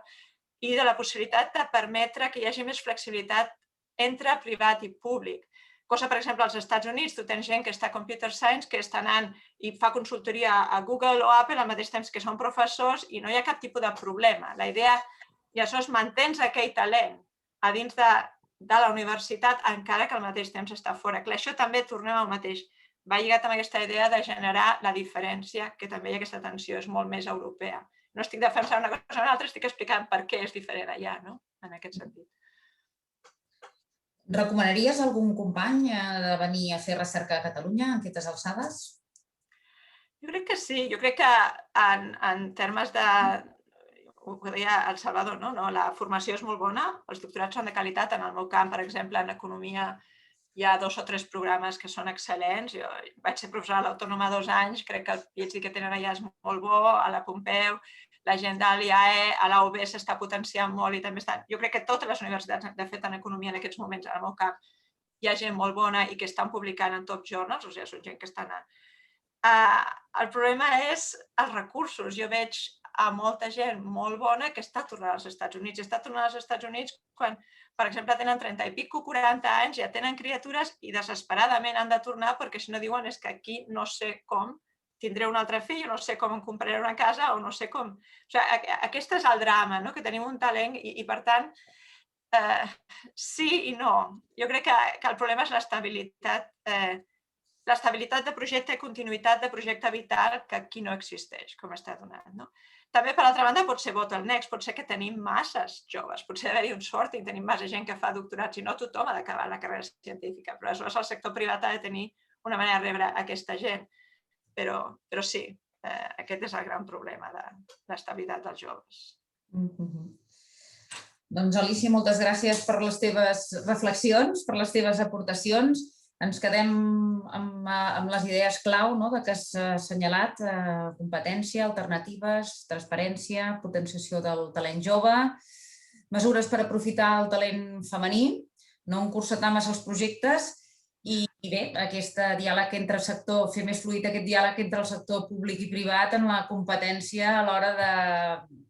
i de la possibilitat de permetre que hi hagi més flexibilitat entre privat i públic. Cosa, per exemple, als Estats Units, tu tens gent que està a Computer Science, que està anant i fa consultoria a Google o Apple al mateix temps que són professors i no hi ha cap tipus de problema. La idea, i això és mantens aquell talent a dins de la universitat encara que al mateix temps està fora. Clar, això també tornem al mateix. Va lligat amb aquesta idea de generar la diferència, que també hi ha aquesta tensió, és molt més europea. No estic defensant una cosa o una altra, estic explicant per què és diferent allà, en aquest sentit. Recomanaries a algun company de venir a fer recerca a Catalunya en aquestes alçades? Jo crec que sí. Jo crec que en termes de... Ho deia el Salvador, la formació és molt bona, els doctorats són de qualitat. En el meu camp, per exemple, en economia, hi ha 2 o 3 programes que són excel·lents. Jo vaig ser professora a l'Autònoma 2 anys, crec que el PhD que tenen allà és molt bo, a la Pompeu, la gent de l'IAE, a la UB s'està potenciant molt i també estan... Jo crec que totes les universitats, de fet, en economia en aquests moments, en el meu camp, hi ha gent molt bona i que estan publicant en top journals, o sigui, són gent que estan el problema és els recursos. Jo veig a molta gent molt bona que està tornant als Estats Units. I està tornant als Estats Units quan, per exemple, tenen 30 i pico, 40 anys, ja tenen criatures i desesperadament han de tornar perquè si no diuen és que aquí no sé com tindré un altre fill, no sé com em compraré una casa o no sé com. O sigui, aquest és el drama, no? Que tenim un talent i per tant, sí i no. Jo crec que el problema és l'estabilitat de projecte i continuïtat de projecte vital que aquí no existeix, com està donant. No? També, per altra banda, pot ser bottlenecks, pot ser que tenim masses joves, potser haver-hi un sorting, tenim massa gent que fa doctorats i no tothom ha d'acabar la carrera científica, però aleshores el sector privat ha de tenir una manera de rebre aquesta gent. Però sí, aquest és el gran problema de l'estabilitat dels joves. Doncs, Alícia, moltes gràcies per les teves reflexions, per les teves aportacions. Ens quedem amb les idees clau que has assenyalat: competència, alternatives, transparència, potenciació del talent jove, mesures per aprofitar el talent femení, no encursetar massa els projectes i bé, aquest diàleg entre el sector, fer més fluid aquest diàleg entre el sector públic i privat en la competència a l'hora de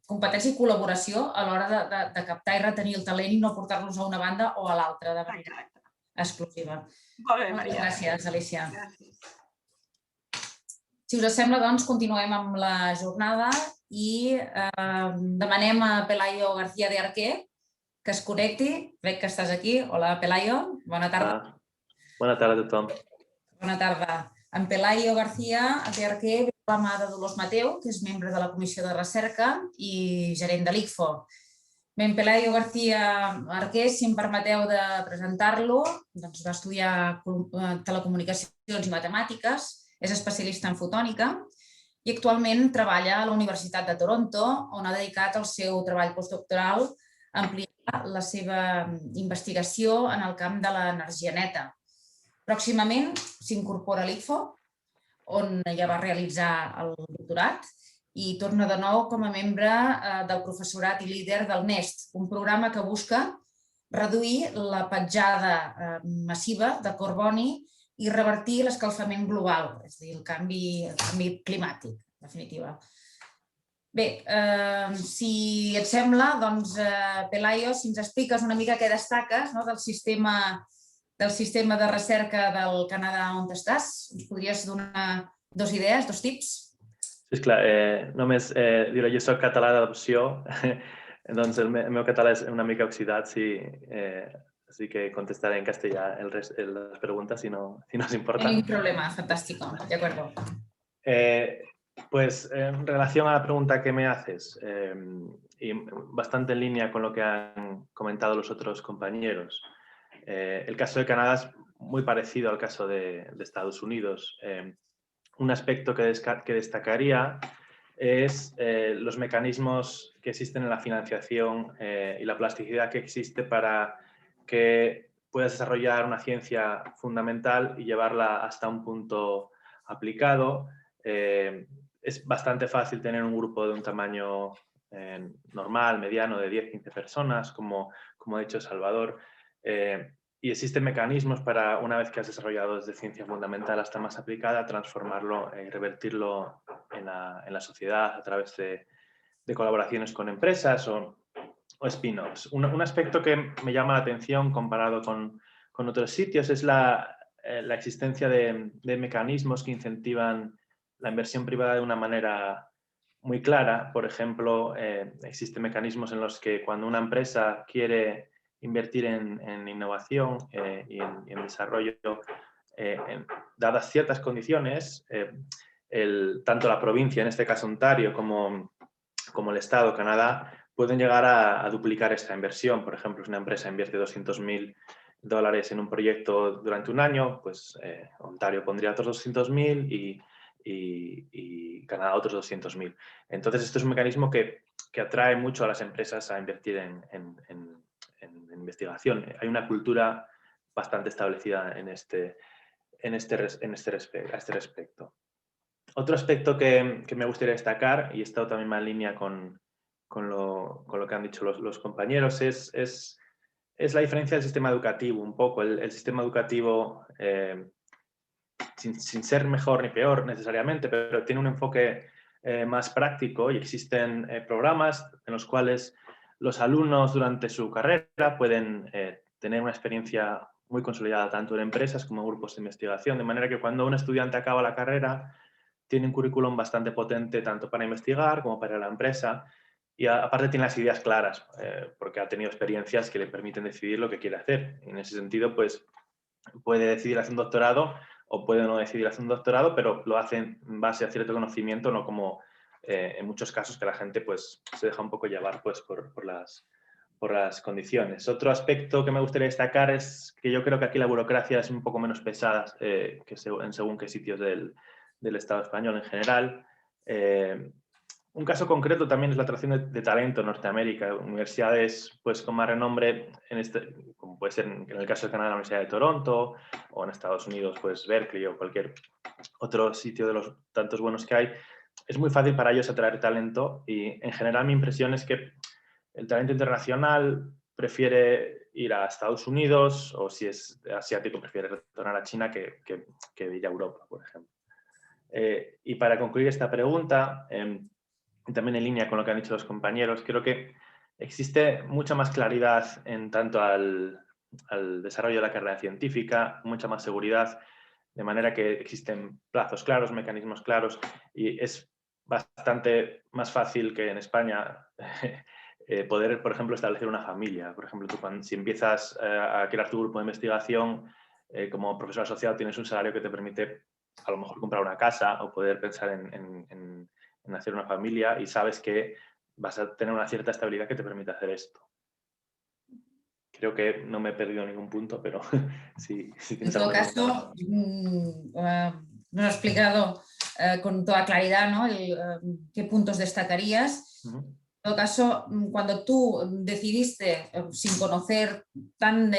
competència i col·laboració a l'hora de captar i retenir el talent i no portar-los a una banda o a l'altra de manera exclusiva. Molt bé, Moltes Maria. gràcies, Alícia. Gràcies. Si us sembla, doncs, continuem amb la jornada i demanem a Pelayo García de Arquer que es connecti. Veig que estàs aquí. Hola, Pelayo. Bona tarda. Bona tarda a tothom. Bona tarda. En Pelayo García de Arquer ve de la mà de Dolors Mateu, que és membre de la Comissió de Recerca i gerent de l'ICFO. En Pelayo García Arquer, si em permeteu de presentar-lo, doncs va estudiar telecomunicacions i matemàtiques, és especialista en fotònica i actualment treballa a la Universitat de Toronto, on ha dedicat el seu treball postdoctoral a ampliar la seva investigació en el camp de l'energia neta. Pròximament s'incorpora a l'ICFO, on ja va realitzar el doctorat, i torna de nou com a membre del professorat i líder del NEST, un programa que busca reduir la petjada massiva de carboni i revertir l'escalfament global, és a dir, el canvi climàtic, en definitiva. Bé, si et sembla, doncs, Pelayo, si ens expliques una mica què destaques del sistema de recerca del Canadà on estàs, ens podries donar dues idees, dos tips? Sí, esclar, només diré, jo soc català d'adopció, doncs el meu català és una mica oxidat, así que contestaré en castellà les preguntas si no os importa. No hay ningún problema, fantástico, de acuerdo. Pues en relación a la pregunta que me haces, y bastante en línea con lo que han comentado los otros compañeros, el caso de Canadá es muy parecido al caso de Estados Unidos. Un aspecto que destacaría es los mecanismos que existen en la financiación y la plasticidad que existe para que puedas desarrollar una ciencia fundamental y llevarla hasta un punto aplicado. Es bastante fácil tener un grupo de un tamaño normal, mediano, de 10-15 personas, como ha dicho Salvador. Y existen mecanismos para, una vez que has desarrollado desde ciencia fundamental hasta más aplicada, transformarlo y revertirlo en la sociedad a través de colaboraciones con empresas o spin-offs. Un aspecto que me llama la atención comparado con otros sitios es la existencia de mecanismos que incentivan la inversión privada de una manera muy clara. Por ejemplo, existen mecanismos en los que cuando una empresa quiere invertir en innovación y en desarrollo, dadas ciertas condiciones, tanto la provincia, en este caso Ontario, como el Estado, Canadá, pueden llegar a duplicar esta inversión. Por ejemplo, si una empresa invierte $200,000 en un proyecto durante un año, pues Ontario pondría otros 200,000 y Canadá otros 200,000. Entonces, esto es un mecanismo que atrae mucho a las empresas a invertir en investigación. Hay una cultura bastante establecida a este respecto. Otro aspecto que me gustaría destacar, y esto también va en línea con lo que han dicho los compañeros, es es la diferencia del sistema educativo, un poco. El sistema educativo, sin ser mejor ni peor necesariamente, pero tiene un enfoque más práctico y existen programas en los cuales los alumnos durante su carrera pueden tener una experiencia muy consolidada tanto en empresas como en grupos de investigación, de manera que cuando un estudiante acaba la carrera tiene un currículum bastante potente tanto para investigar como para la empresa y aparte tiene las ideas claras porque ha tenido experiencias que le permiten decidir lo que quiere hacer. En ese sentido, pues puede decidir hacer un doctorado o puede no decidir hacer un doctorado, pero lo hace en base a cierto conocimiento, no como en muchos casos que la gente pues, se deja un poco llevar pues, por las condiciones. Otro aspecto que me gustaría destacar es que yo creo que aquí la burocracia es un poco menos pesada que en según qué sitios del Estado español en general. Un caso concreto también es la atracción de talento en Norteamérica. Universidades pues, con más renombre, como puede ser en el caso de Canadá, la Universidad de Toronto, o en Estados Unidos, pues Berkeley o cualquier otro sitio de los tantos buenos que hay, es muy fácil para ellos atraer talento y en general mi impresión es que el talento internacional prefiere ir a Estados Unidos o si es asiático prefiere retornar a China que ir a Europa, por ejemplo. Y para concluir esta pregunta, también en línea con lo que han dicho los compañeros, creo que existe mucha más claridad en tanto al desarrollo de la carrera científica, mucha más seguridad, de manera que existen plazos claros, mecanismos claros y es bastante más fácil que en España poder, por ejemplo, establecer una familia. Por ejemplo, tú si empiezas a crear tu grupo de investigación, como profesor asociado tienes un salario que te permite a lo mejor comprar una casa o poder pensar en hacer una familia y sabes que vas a tener una cierta estabilidad que te permite hacer esto. Creo que no me he perdido ningún punto, pero sí. En todo caso, nos ha explicado con toda claridad, ¿no? Qué puntos destacarías. En todo caso, cuando tú decidiste, sin conocer tan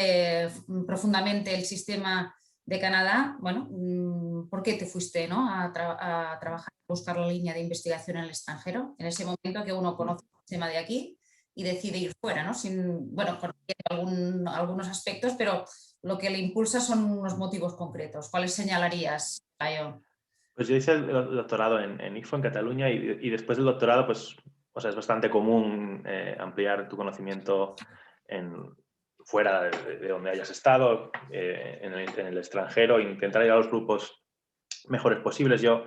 profundamente el sistema de Canadá, bueno, ¿por qué te fuiste, ¿no? a trabajar, a buscar la línea de investigación en el extranjero? En ese momento que uno conoce el sistema de aquí y decide ir fuera, ¿no? Bueno, conociendo algunos aspectos, pero lo que le impulsa son unos motivos concretos. ¿Cuáles señalarías, Layo? Pues yo hice el doctorado en IFO, en Cataluña, y después del doctorado, pues, o sea, es bastante común ampliar tu conocimiento fuera de donde hayas estado, en el extranjero, intentar ir a los grupos mejores posibles. Yo,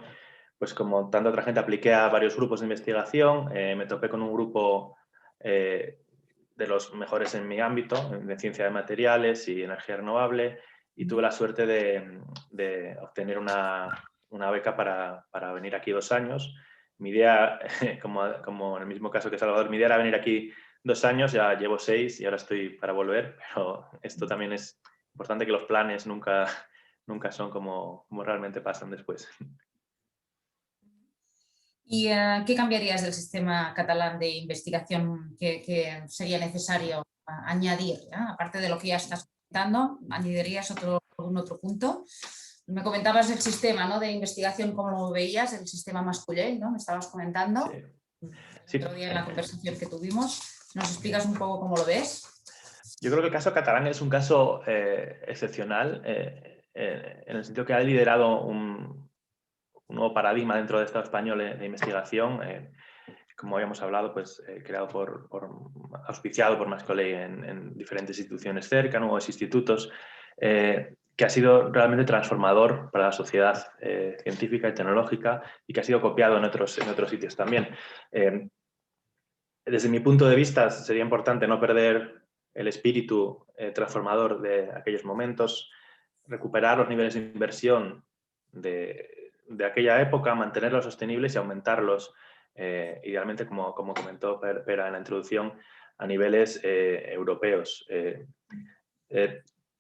pues como tanta otra gente, apliqué a varios grupos de investigación, me topé con un grupo de los mejores en mi ámbito, de ciencia de materiales y energía renovable, y tuve la suerte de obtener una beca para venir aquí 2 años. Mi idea, como en el mismo caso que Salvador, mi idea era venir aquí 2 años, ya llevo 6 y ahora estoy para volver, pero esto también es importante, que los planes nunca son como realmente pasan después. ¿Y qué cambiarías del sistema catalán de investigación que sería necesario añadir? Aparte de lo que ya estás comentando, ¿añadirías algún otro punto? Me comentabas el sistema, ¿no? de investigación, cómo lo veías, el sistema masculino, ¿no? Me estabas comentando el otro día en la conversación que tuvimos. ¿Nos explicas un poco cómo lo ves? Yo creo que el caso catalán es un caso excepcional en el sentido que ha liderado un nuevo paradigma dentro del Estado español de investigación, como habíamos hablado, pues creado auspiciado por Mascoley en diferentes instituciones cerca, nuevos institutos, que ha sido realmente transformador para la sociedad científica y tecnológica y que ha sido copiado en otros sitios también. Desde mi punto de vista, sería importante no perder el espíritu transformador de aquellos momentos, recuperar los niveles de inversión de aquella época, mantenerlos sostenibles y aumentarlos, idealmente, como comentó Pera en la introducción, a niveles europeos.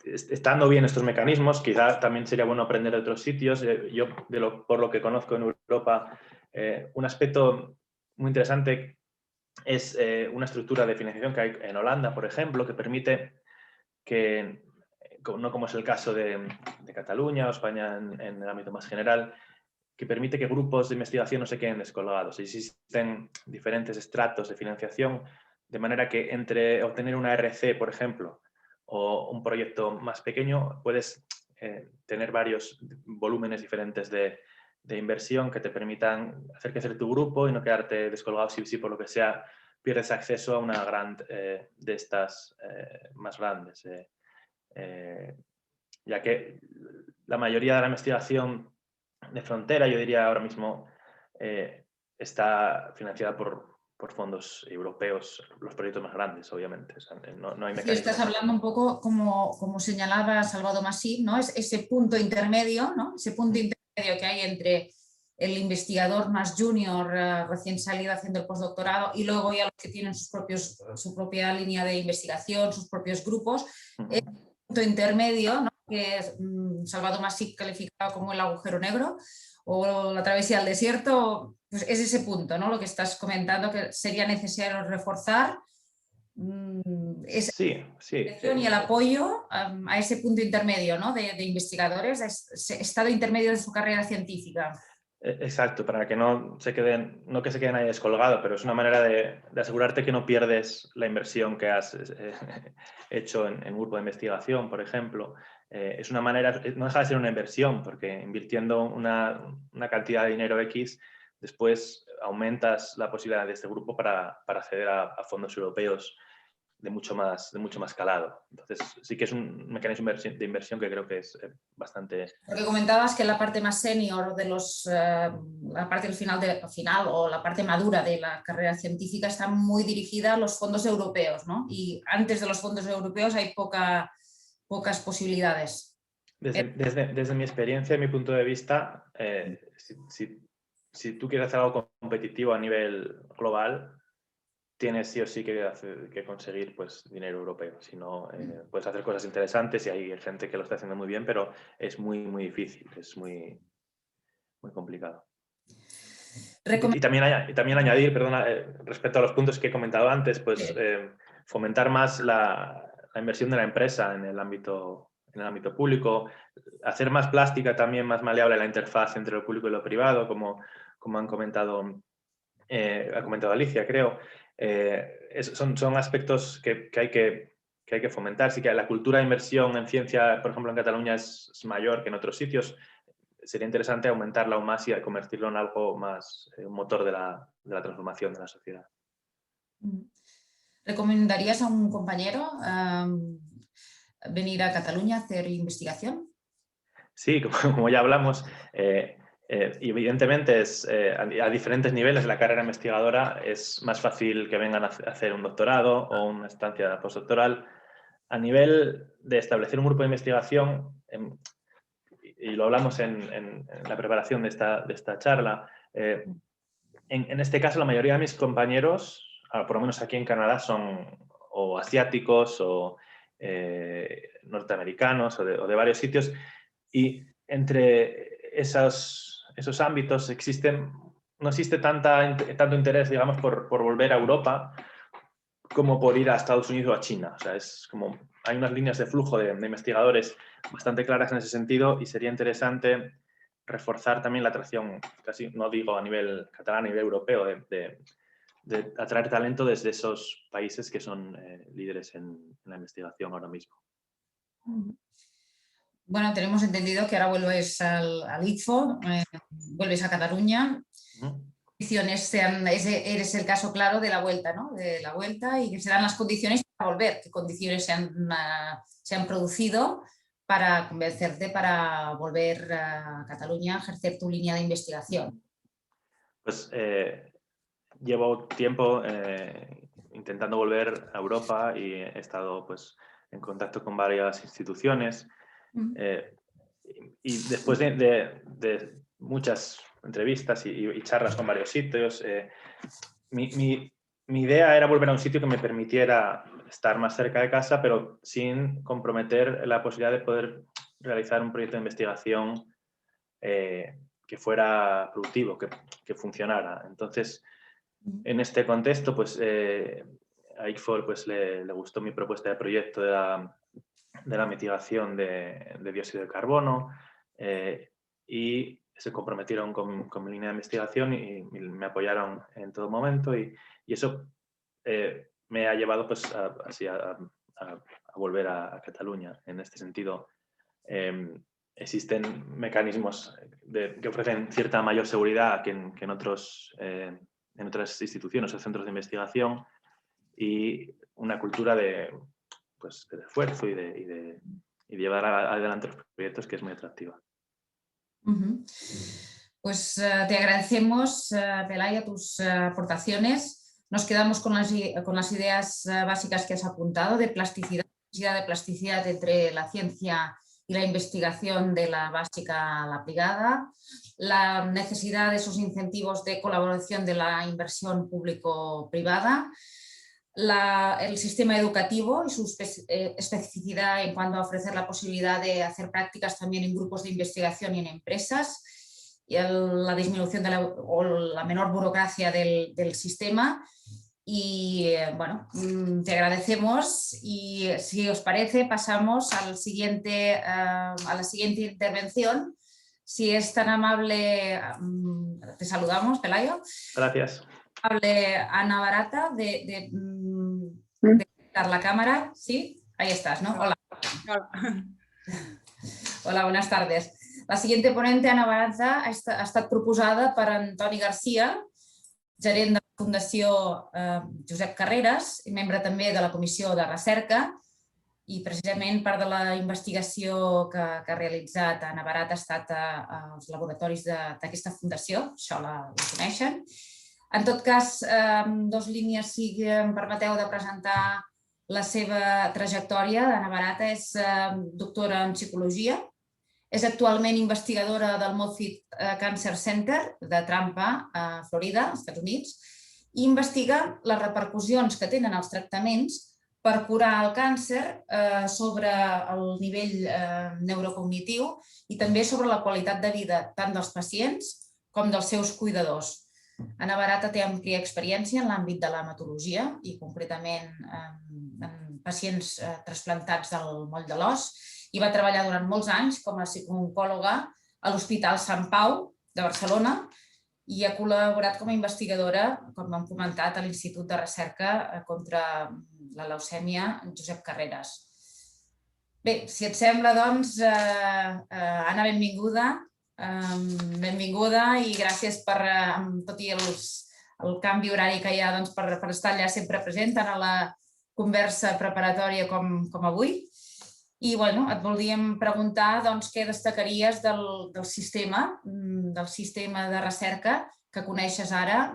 Estando bien estos mecanismos, quizá también sería bueno aprender de otros sitios. Yo, por lo que conozco en Europa, un aspecto muy interesante es una estructura de financiación que hay en Holanda, por ejemplo, que permite que, no como es el caso de Cataluña o España en el ámbito más general, que permite que grupos de investigación no se queden descolgados. Existen diferentes estratos de financiación, de manera que entre obtener una RC, por ejemplo, o un proyecto más pequeño, puedes tener varios volúmenes diferentes de inversión que te permitan hacer crecer tu grupo y no quedarte descolgado si por lo que sea pierdes acceso a una gran de estas más grandes. Ya que la mayoría de la investigación de frontera, yo diría ahora mismo, está financiada por fondos europeos, los proyectos más grandes, obviamente. O sea, no hay mecanismos. Sí, estás hablando un poco, como señalaba Salvador Masip, ¿no? Es ese punto intermedio, ¿no? Ese punto intermedio que hay entre el investigador más junior recién salido haciendo el postdoctorado y luego ya los que tienen su propia línea de investigación, sus propios grupos. Es un punto intermedio, ¿no? Que Salvador Masip calificaba como el agujero negro o la travesía al desierto, pues es ese punto, ¿no? Lo que estás comentando, que sería necesario reforzar sí. Y el apoyo a ese punto intermedio, ¿no? de investigadores, ese estado intermedio de su carrera científica. Exacto, para que no se queden nadie descolgado, pero es una manera de asegurarte que no pierdes la inversión que has hecho en un grupo de investigación, por ejemplo. Es una manera, no deja de ser una inversión, porque invirtiendo una cantidad de dinero X, después aumentas la posibilidad de este grupo para acceder a fondos europeos de mucho más calado. Entonces, sí que es un mecanismo de inversión que creo que es bastante... Porque comentabas que la parte más senior de la parte del final o la parte madura de la carrera científica está muy dirigida a los fondos europeos, ¿no? Y antes de los fondos europeos hay pocas posibilidades. Desde mi experiencia y mi punto de vista, si tú quieres hacer algo competitivo a nivel global, tienes sí o sí que conseguir pues, dinero europeo. Si no, puedes hacer cosas interesantes y hay gente que lo está haciendo muy bien, pero es muy, muy difícil, es muy, muy complicado. Y también añadir, perdona, respecto a los puntos que he comentado antes, pues fomentar más la inversión de la empresa en el ámbito público, hacer más plástica también, más maleable la interfaz entre lo público y lo privado, como ha comentado Alicia, creo. Son aspectos que hay que fomentar. Sí que la cultura de inversión en ciencia, por ejemplo, en Cataluña es mayor que en otros sitios. Sería interesante aumentarla aún más y convertirlo en algo más, un motor de la transformación de la sociedad. ¿Recomendarías a un compañero venir a Cataluña a hacer investigación? Sí, como ya hablamos, y evidentemente a diferentes niveles de la carrera investigadora es más fácil que vengan a hacer un doctorado o una estancia postdoctoral. A nivel de establecer un grupo de investigación, y lo hablamos en la preparación de esta charla, en este caso la mayoría de mis compañeros, por lo menos aquí en Canadá, son o asiáticos o norteamericanos o de varios sitios, y entre esos ámbitos no existe tanto interés, digamos, por volver a Europa como por ir a Estados Unidos o a China. O sea, hay unas líneas de flujo de investigadores bastante claras en ese sentido y sería interesante reforzar también la atracción, casi no digo a nivel catalán, a nivel europeo, de atraer talento desde esos países que son líderes en la investigación ahora mismo. Bueno, tenemos entendido que ahora vuelves al ITFO, vuelves a Cataluña. Eres el caso claro de la vuelta, ¿no? De la vuelta, y que serán las condiciones para volver, qué condiciones se han producido para convencerte para volver a Cataluña a ejercer tu línea de investigación. Pues llevo tiempo intentando volver a Europa y he estado pues, en contacto con varias instituciones y después de muchas entrevistas y charlas con varios sitios, mi idea era volver a un sitio que me permitiera estar más cerca de casa, pero sin comprometer la posibilidad de poder realizar un proyecto de investigación que fuera productivo, que funcionara. Entonces, en este contexto, pues a ICFOR pues, le gustó mi propuesta de proyecto de la mitigación de dióxido de carbono y se comprometieron con mi línea de investigación y me apoyaron en todo momento y eso me ha llevado pues, a volver a Cataluña. En este sentido, existen mecanismos que ofrecen cierta mayor seguridad que en otras instituciones o centros de investigación y una cultura de esfuerzo y de llevar adelante los proyectos que es muy atractiva. Pues te agradecemos, Pelaya, tus aportaciones. Nos quedamos con las ideas básicas que has apuntado de plasticidad entre la ciencia y la investigación de la básica a la aplicada, la necesidad de esos incentivos de colaboración de la inversión público-privada, el sistema educativo y su especificidad en cuanto a ofrecer la posibilidad de hacer prácticas también en grupos de investigación y en empresas, y la disminución o la menor burocracia del sistema. Y bueno, te agradecemos y si os parece pasamos a la siguiente intervención. Si es tan amable, te saludamos, Pelayo. Gracias. Ana Barata de la cámara. Sí, ahí estás, ¿no? Hola. Hola, buenas tardes. La siguiente ponente, Ana Barata, ha estat proposada per Antoni Garcia, gerent de la Fundació Josep Carreras i membre també de la Comissió de Recerca, i precisament part de la investigació que ha realitzat Ana Barata ha estat als laboratoris d'aquesta fundació, això la coneixen. En tot cas, dos línies, si em permeteu de presentar la seva trajectòria. Ana Barata és doctora en psicologia, és actualment investigadora del Moffitt Cancer Center de Tampa, a Florida, als Estats Units, i investiga les repercussions que tenen els tractaments per curar el càncer sobre el nivell neurocognitiu i també sobre la qualitat de vida tant dels pacients com dels seus cuidadors. Ana Barata té àmplia experiència en l'àmbit de l'hematologia i concretament en pacients trasplantats del moll de l'os i va treballar durant molts anys com a psicooncòloga a l'Hospital Sant Pau de Barcelona i ha col·laborat com a investigadora, com hem comentat, a l'Institut de Recerca contra la leucèmia Josep Carreras. Bé, si et sembla, doncs, Anna, benvinguda. Benvinguda i gràcies per, tot i el canvi horari que hi ha, per estar allà sempre present, tant a la conversa preparatòria com avui. I et volíem preguntar què destacaries del sistema de recerca que coneixes ara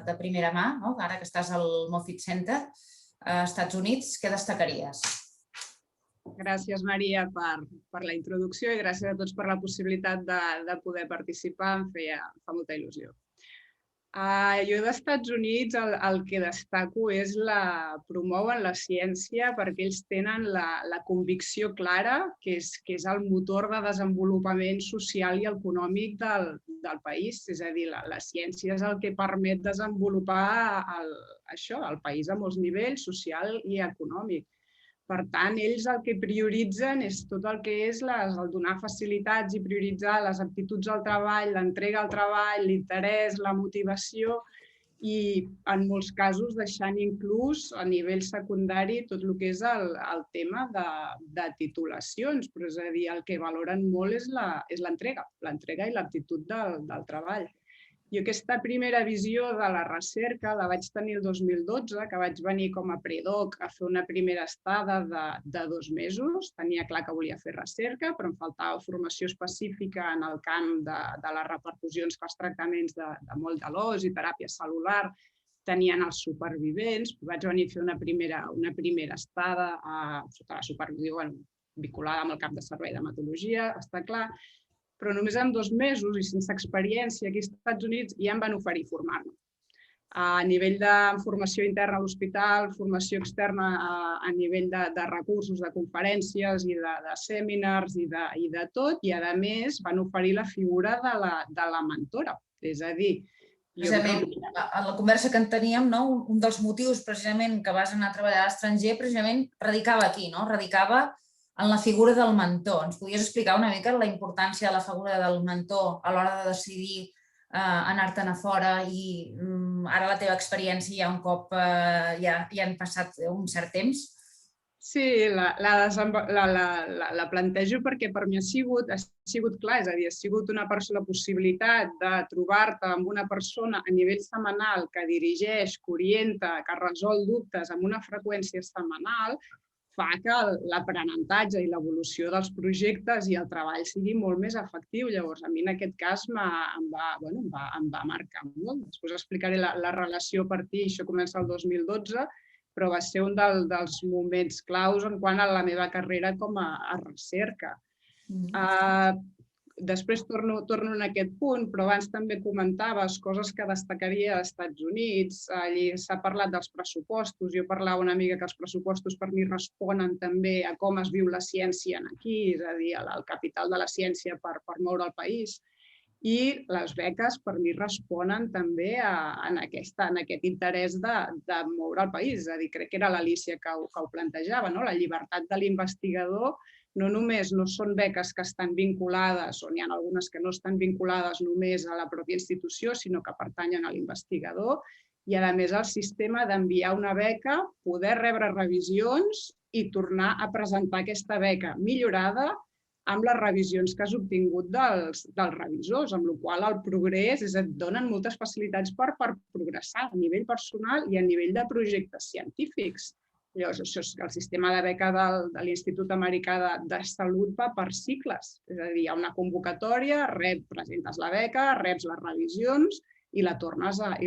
de primera mà, ara que estàs al Moffitt Center als Estats Units, què destacaries? Gràcies, Maria, per la introducció i gràcies a tots per la possibilitat de poder participar. Em fa molta il·lusió. Jo dels Estats Units el que destaco és promouen la ciència perquè ells tenen la convicció clara que és el motor de desenvolupament social i econòmic del país. És a dir, la ciència és el que permet desenvolupar el país a molts nivells, social i econòmic. Per tant, ells el que prioritzen és tot el que és el donar facilitats i prioritzar les aptituds al treball, l'entrega al treball, l'interès, la motivació i, en molts casos, deixant inclús a nivell secundari tot el que és el tema de titulacions. Però és a dir, el que valoren molt és l'entrega i l'aptitud del treball. Jo aquesta primera visió de la recerca la vaig tenir el 2012, que vaig venir com a predoc a fer una primera estada de 2 mesos. Tenia clar que volia fer recerca, però em faltava formació específica en el camp de les repercussions que els tractaments de moll de l'os i teràpia cel·lular tenien els supervivents. Vaig venir a fer una primera estada sota la supervisió vinculada amb el camp de servei d'hematologia, està clar. Però només en 2 mesos i sense experiència aquí als Estats Units ja em van oferir formar-me. A nivell de formació interna a l'hospital, formació externa a nivell de recursos, de conferències i de seminars i de tot, i a més van oferir la figura de la mentora. És a dir, precisament, en la conversa que en teníem, un dels motius precisament que vas anar a treballar a l'estranger precisament radicava aquí, radicava en la figura del mentor. Ens podries explicar una mica la importància de la figura del mentor a l'hora de decidir anar-te'n a fora i ara la teva experiència ja un cop ja han passat un cert temps? Sí, la plantejo perquè per mi ha sigut clar, és a dir, ha sigut la possibilitat de trobar-te amb una persona a nivell setmanal que dirigeix, que orienta, que resol dubtes amb una freqüència setmanal, fa que l'aprenentatge i l'evolució dels projectes i el treball sigui molt més efectiu. Llavors, a mi en aquest cas em va marcar molt. Després explicaré la relació a partir, això comença el 2012, però va ser un dels moments claus en quant a la meva carrera com a recerca. Després torno en aquest punt, però abans també comentaves coses que destacaria als Estats Units. Allí s'ha parlat dels pressupostos. Jo parlava una mica que els pressupostos per mi responen també a com es viu la ciència aquí, és a dir, el capital de la ciència per moure el país. I les beques per mi responen també en aquest interès de moure el país. És a dir, crec que era l'Alícia que ho plantejava, la llibertat de l'investigador. No només no són beques que estan vinculades, o n'hi ha algunes que no estan vinculades només a la pròpia institució, sinó que pertanyen a l'investigador. I, a més, el sistema d'enviar una beca, poder rebre revisions i tornar a presentar aquesta beca millorada amb les revisions que has obtingut dels revisors, amb la qual cosa el progrés et donen moltes facilitats per progressar a nivell personal i a nivell de projectes científics. Llavors, el sistema de beca de l'Institut Americà de Salut va per cicles. És a dir, hi ha una convocatòria, presentes la beca, reps les revisions i la tornes a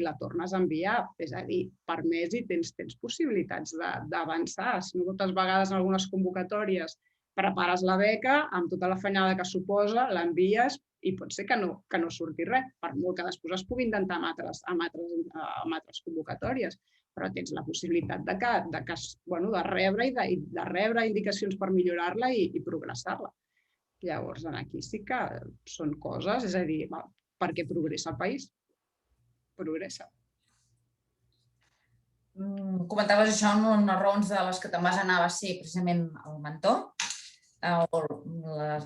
enviar. És a dir, per mes i tens possibilitats d'avançar. Si no, moltes vegades en algunes convocatòries prepares la beca amb tota la feinada que suposa, l'envies i pot ser que no surti res, per molt que després es pugui intentar amb altres convocatòries. Però tens la possibilitat de rebre indicacions per millorar-la i progressar-la. Llavors, aquí sí que són coses, és a dir, perquè progressa el país. Progressa. Comentaves això, una de les raons de les que te'n vas anar va ser precisament el mentor, o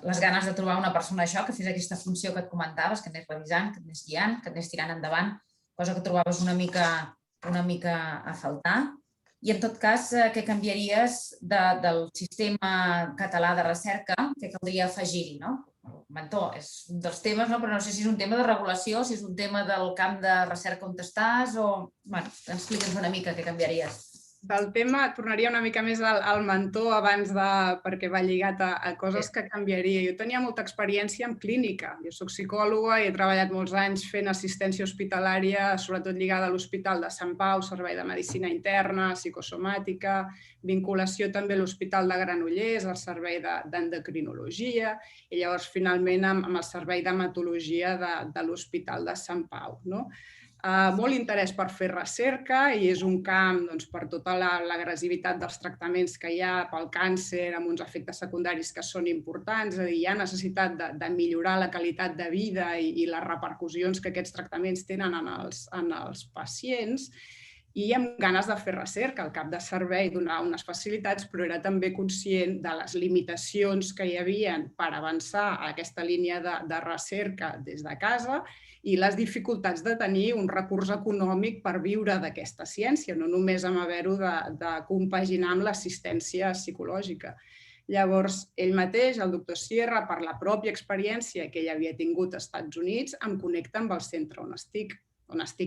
les ganes de trobar una persona que fes aquesta funció que et comentaves, que anés revisant, que anés guiant, que anés tirant endavant, cosa que trobaves una mica a faltar. I, en tot cas, què canviaries del sistema català de recerca? Què caldria afegir-hi? El mentor és un dels temes, però no sé si és un tema de regulació, si és un tema del camp de recerca on estàs, o... Explica'ns una mica què canviaries. Del tema, tornaria una mica més al mentor perquè va lligat a coses que canviaria. Jo tenia molta experiència en clínica. Jo soc psicòloga i he treballat molts anys fent assistència hospitalària, sobretot lligada a l'Hospital de Sant Pau, servei de medicina interna, psicosomàtica, vinculació també a l'Hospital de Granollers, al servei d'endocrinologia, i llavors finalment amb el servei d'hematologia de l'Hospital de Sant Pau. Molt interès per fer recerca i és un camp per tota l'agressivitat dels tractaments que hi ha pel càncer amb uns efectes secundaris que són importants. És a dir, hi ha necessitat de millorar la qualitat de vida i les repercussions que aquests tractaments tenen en els pacients i amb ganes de fer recerca. El cap de servei donava unes facilitats, però era també conscient de les limitacions que hi havia per avançar a aquesta línia de recerca des de casa i les dificultats de tenir un recurs econòmic per viure d'aquesta ciència, no només amb haver-ho de compaginar amb l'assistència psicològica. Llavors, ell mateix, el doctor Sierra, per la pròpia experiència que ell havia tingut als Estats Units, em connecta amb el centre on estic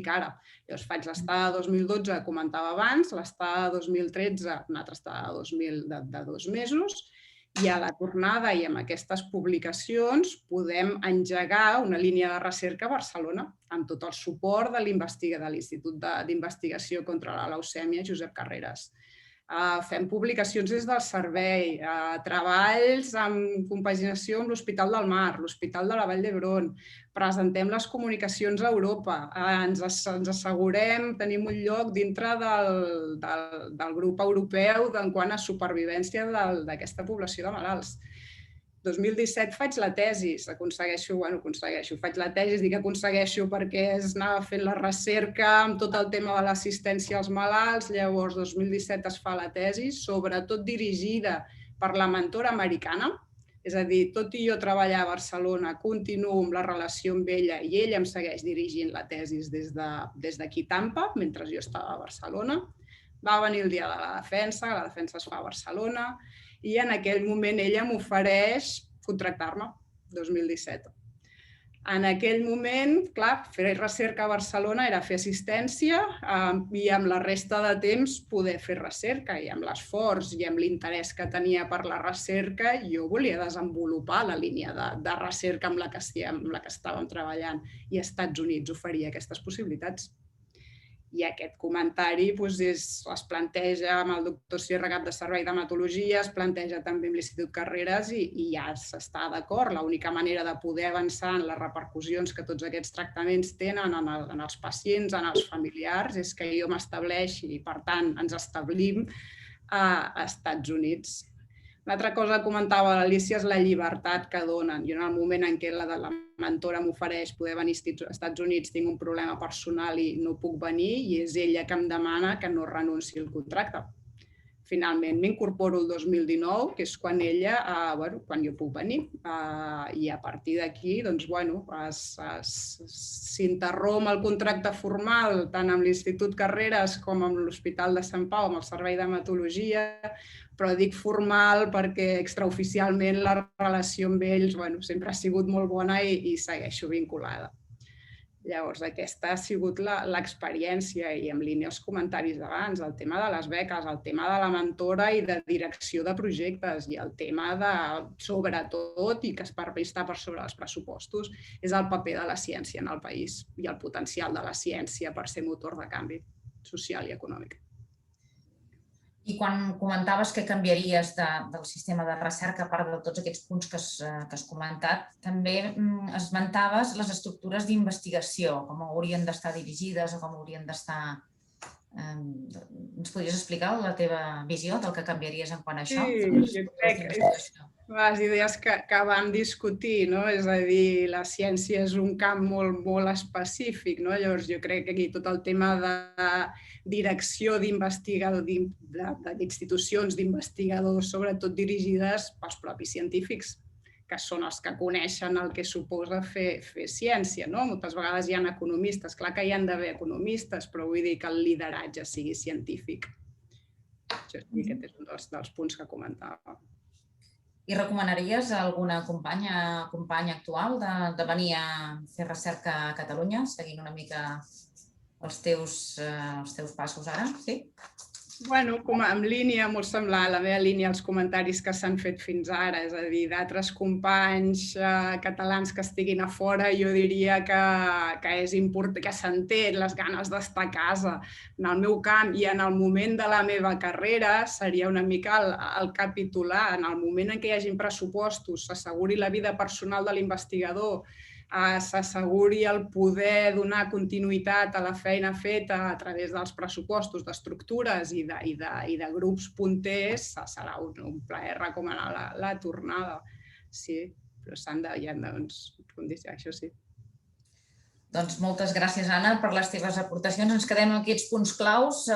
ara. Llavors, faig l'estada de 2012, que comentava abans, l'estada de 2013, una altra estada de 2 mesos, i a la tornada i amb aquestes publicacions podem engegar una línia de recerca a Barcelona amb tot el suport de l'Institut d'Investigació contra la Leucèmia Josep Carreras. Fem publicacions des del servei, treballs en compaginació amb l'Hospital del Mar, l'Hospital de la Vall d'Hebron, presentem les comunicacions a Europa, ens assegurem, tenim un lloc dintre del grup europeu en quant a supervivència d'aquesta població de malalts. 2017 faig la tesi, faig la tesi, dic que aconsegueixo perquè anava fent la recerca amb tot el tema de l'assistència als malalts, llavors 2017 es fa la tesi, sobretot dirigida per la mentora americana, és a dir, tot i jo treballar a Barcelona, continuo amb la relació amb ella i ella em segueix dirigint la tesi des d'aquí Tampa, mentre jo estava a Barcelona. Va venir el dia de la defensa es fa a Barcelona, i en aquell moment ella m'ofereix contractar-me, 2017. En aquell moment, clar, fer recerca a Barcelona era fer assistència i amb la resta de temps poder fer recerca, i amb l'esforç i amb l'interès que tenia per la recerca jo volia desenvolupar la línia de recerca amb la que estàvem treballant, i als Estats Units oferia aquestes possibilitats. I aquest comentari es planteja amb el doctor Sierra, cap de servei d'hematologia, es planteja també amb l'Institut Carreras i ja s'està d'acord. L'única manera de poder avançar en les repercussions que tots aquests tractaments tenen en els pacients, en els familiars, és que jo m'estableixi i, per tant, ens establim a Estats Units. L'altra cosa que comentava l'Alícia és la llibertat que donen. Jo en el moment en què la mentora m'ofereix poder venir als Estats Units, tinc un problema personal i no puc venir, i és ella que em demana que no renunciï al contracte. Finalment m'incorporo el 2019, que és quan quan jo puc venir, i a partir d'aquí s'interromp el contracte formal tant amb l'Institut Carreras com amb l'Hospital de Sant Pau, amb el servei d'hematologia, però dic formal perquè extraoficialment la relació amb ells sempre ha sigut molt bona i segueixo vinculada. Llavors, aquesta ha sigut l'experiència, i en línia als comentaris d'abans, el tema de les beques, el tema de la mentora i de direcció de projectes, i el tema de, sobretot, i que està per sobre dels pressupostos, és el paper de la ciència en el país i el potencial de la ciència per ser motor de canvi social i econòmic. I quan comentaves que canviaries del sistema de recerca, a part de tots aquests punts que has comentat, també esmentaves les estructures d'investigació, com haurien d'estar dirigides o com haurien d'estar... Ens podries explicar la teva visió del que canviaries en quant a això? Sí, jo crec que les idees que vam discutir, és a dir, la ciència és un camp molt específic, llavors jo crec que aquí tot el tema de direcció d'institucions d'investigadors, sobretot dirigides pels propis científics, que són els que coneixen el que suposa fer ciència. Moltes vegades hi ha economistes, clar que hi han d'haver economistes, però vull dir que el lideratge sigui científic. Aquest és un dels punts que comentava. I recomanaries a alguna companya actual de venir a fer recerca a Catalunya, seguint una mica els teus passos ara? Sí? En línia, molt semblant a la meva línia, els comentaris que s'han fet fins ara, és a dir, d'altres companys catalans que estiguin a fora, jo diria que és important, que s'entén les ganes d'estar a casa. En el meu camp i en el moment de la meva carrera seria una mica el capitular. En el moment en què hi hagi pressupostos, s'asseguri la vida personal de l'investigador, s'asseguri el poder donar continuïtat a la feina feta a través dels pressupostos, d'estructures i de grups punters, serà un plaer recomanar la tornada. Sí, però s'han de condicionar, això sí. Doncs moltes gràcies, Anna, per les teves aportacions. Ens quedem amb aquests punts claus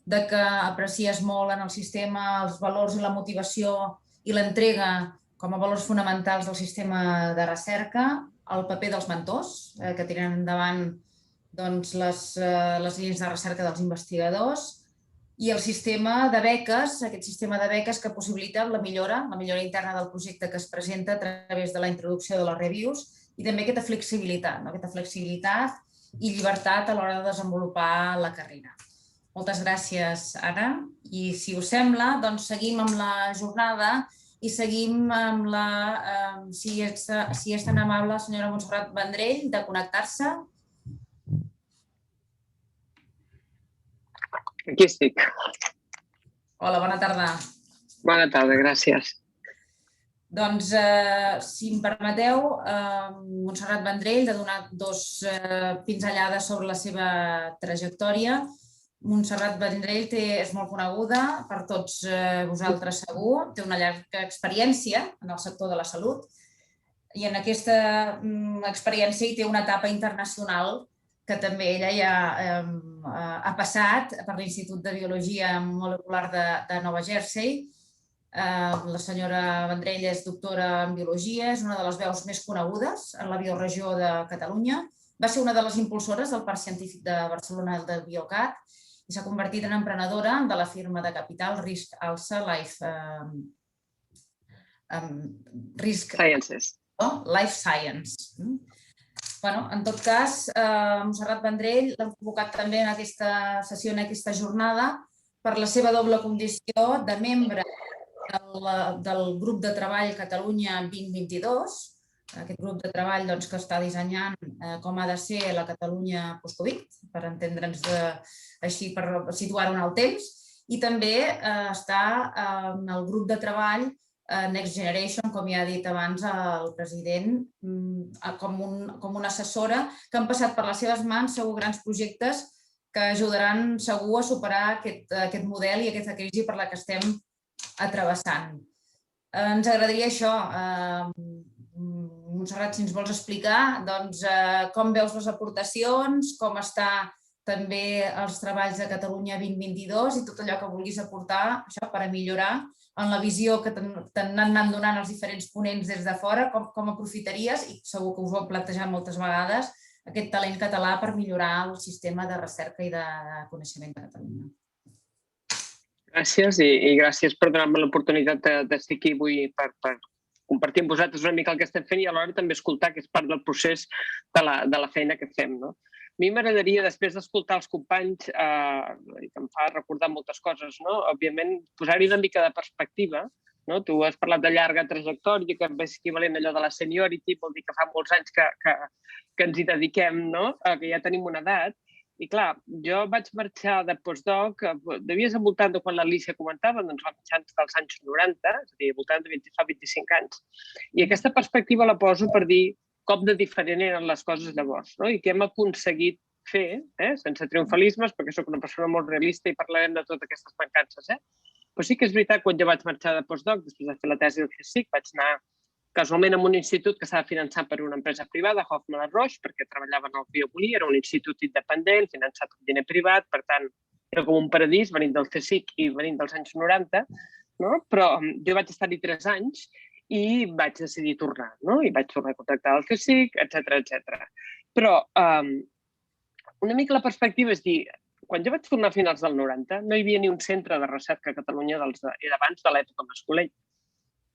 de que aprecies molt en el sistema els valors i la motivació i l'entrega com a valors fonamentals del sistema de recerca, el paper dels mentors, que tiren endavant les línies de recerca dels investigadors, i el sistema de beques, aquest sistema de beques que possibilita la millora interna del projecte que es presenta a través de la introducció de les reviews, i també aquesta flexibilitat i llibertat a l'hora de desenvolupar la carrera. Moltes gràcies, Anna. I si us sembla, doncs seguim amb la jornada i seguim amb si és tan amable, la senyora Montserrat Vendrell, de connectar-se. Aquí estic. Hola, bona tarda. Bona tarda, gràcies. Doncs, si em permeteu, Montserrat Vendrell, de donar dos pinzellades sobre la seva trajectòria. Montserrat Vendrell és molt coneguda per tots vosaltres segur, té una llarga experiència en el sector de la salut i en aquesta experiència hi té una etapa internacional que també ella ja ha passat per l'Institut de Biologia Molecular de Nova Jersey. La senyora Vendrell és doctora en Biologia, és una de les veus més conegudes en la bioregió de Catalunya. Va ser una de les impulsores del Parc Científic de Barcelona, el del Biocat, i s'ha convertit en emprenedora de la firma de capital Risk Alsa Life Science. En tot cas, Montserrat Vendrell l'hem convocat també en aquesta sessió, en aquesta jornada, per la seva doble condició de membre del grup de treball Catalunya 2022, aquest grup de treball que està dissenyant com ha de ser la Catalunya post-Covid, per entendre'ns així, per situar-ho en el temps, i també està en el grup de treball Next Generation, com ja ha dit abans el president, com una assessora que han passat per les seves mans segur grans projectes que ajudaran segur a superar aquest model i aquesta crisi per la que estem travessant. Ens agradaria això, Montserrat, si ens vols explicar com veus les aportacions, com està també els treballs de Catalunya 2022 i tot allò que vulguis aportar per a millorar en la visió que t'han anat donant els diferents ponents des de fora, com aprofitaries, i segur que us ho heu plantejat moltes vegades, aquest talent català per millorar el sistema de recerca i de coneixement de Catalunya. Gràcies i gràcies per donar-me l'oportunitat d'estar aquí avui per compartir amb vosaltres una mica el que estem fent i alhora també escoltar, que és part del procés de la feina que fem. A mi m'agradaria, després d'escoltar els companys, que em fa recordar moltes coses, òbviament, posar-hi una mica de perspectiva. Tu has parlat de llarga trajectòria, que és equivalent a allò de la seniority, vol dir que fa molts anys que ens hi dediquem, que ja tenim una edat. I clar, jo vaig marxar de postdoc, devia ser al voltant de quan l'Alícia comentava, doncs va marxar dels anys 90, és a dir, al voltant de 25 anys. I aquesta perspectiva la poso per dir com de diferent eren les coses llavors, i què hem aconseguit fer, sense triomfalismes, perquè soc una persona molt realista i parlarem de totes aquestes mancances. Però sí que és veritat, quan jo vaig marxar de postdoc, després de fer la tesi del CSIC, vaig anar casualment en un institut que estava finançat per una empresa privada, Hoffmann Roche, perquè treballava en el biomolí, era un institut independent, finançat amb diner privat, per tant, era com un paradís, venint del CSIC i venint dels anys 90, però jo vaig estar-hi 3 anys i vaig decidir tornar, i vaig tornar a contactar el CSIC, etc. Però una mica la perspectiva és dir, quan jo vaig tornar a finals del 90, no hi havia ni un centre de recerca a Catalunya d'abans de l'època Mas-Colell.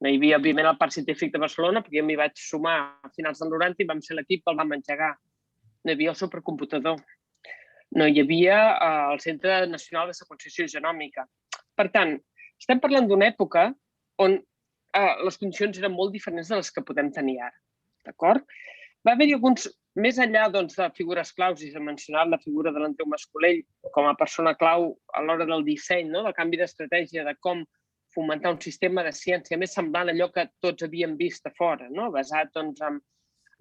No hi havia, òbviament, el Parc Científic de Barcelona, perquè jo m'hi vaig sumar a finals del 90 i vam ser l'equip que el vam engegar. No hi havia el supercomputador. No hi havia el Centre Nacional de Seqüenciació Genòmica. Per tant, estem parlant d'una època on les condicions eren molt diferents de les que podem tenir ara. D'acord? Va haver-hi alguns, més enllà de figures claus, i s'ha mencionat la figura de l'Andreu Mas-Colell com a persona clau a l'hora del disseny, del canvi d'estratègia, de com fomentar un sistema de ciència més semblant a allò que tots havíem vist a fora, basat en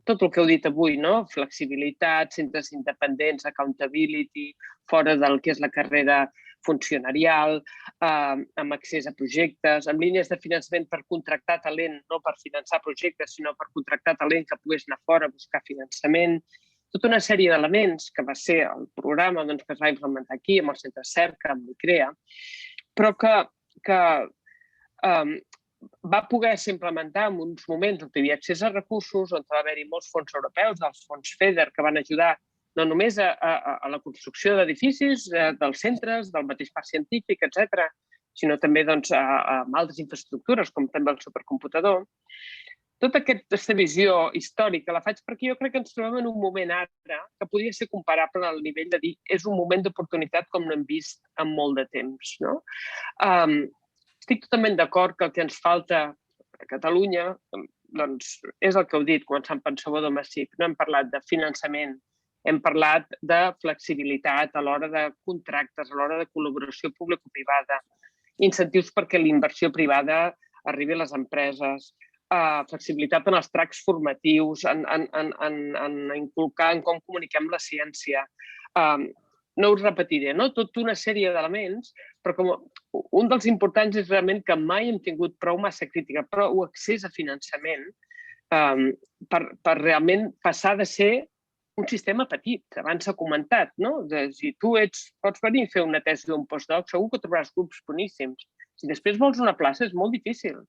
tot el que heu dit avui, flexibilitat, centres independents, accountability, fora del que és la carrera funcionarial, amb accés a projectes, amb línies de finançament per contractar talent, no per finançar projectes, sinó per contractar talent que pogués anar fora a buscar finançament. Tota una sèrie d'elements que va ser el programa que es va implementar aquí, amb el Centre Cerca, amb l'ICREA, però que va poder ser implementar en uns moments on hi havia accés a recursos, on va haver-hi molts fons europeus, els fons FEDER, que van ajudar no només a la construcció d'edificis, dels centres, del mateix parc científic, etc., sinó també a altres infraestructures, com també el supercomputador. Tota aquesta visió històrica la faig perquè jo crec que ens trobem en un moment ara que podria ser comparable al nivell de dir és un moment d'oportunitat com no hem vist en molt de temps. Estic totalment d'acord que el que ens falta a Catalunya és el que heu dit, començant per Salvador Massip. No hem parlat de finançament, hem parlat de flexibilitat a l'hora de contractes, a l'hora de col·laboració público-privada, incentius perquè la inversió privada arribi a les empreses, flexibilitat en els tracks formatius, en inculcar en com comuniquem la ciència. No us repetiré, tota una sèrie d'elements, però com un dels importants és realment que mai hem tingut prou massa crítica, prou accés a finançament per realment passar de ser un sistema petit, abans s'ha comentat. Si tu pots venir a fer una tesi d'un postdoc, segur que trobaràs grups boníssims. Si després vols una plaça és molt difícil.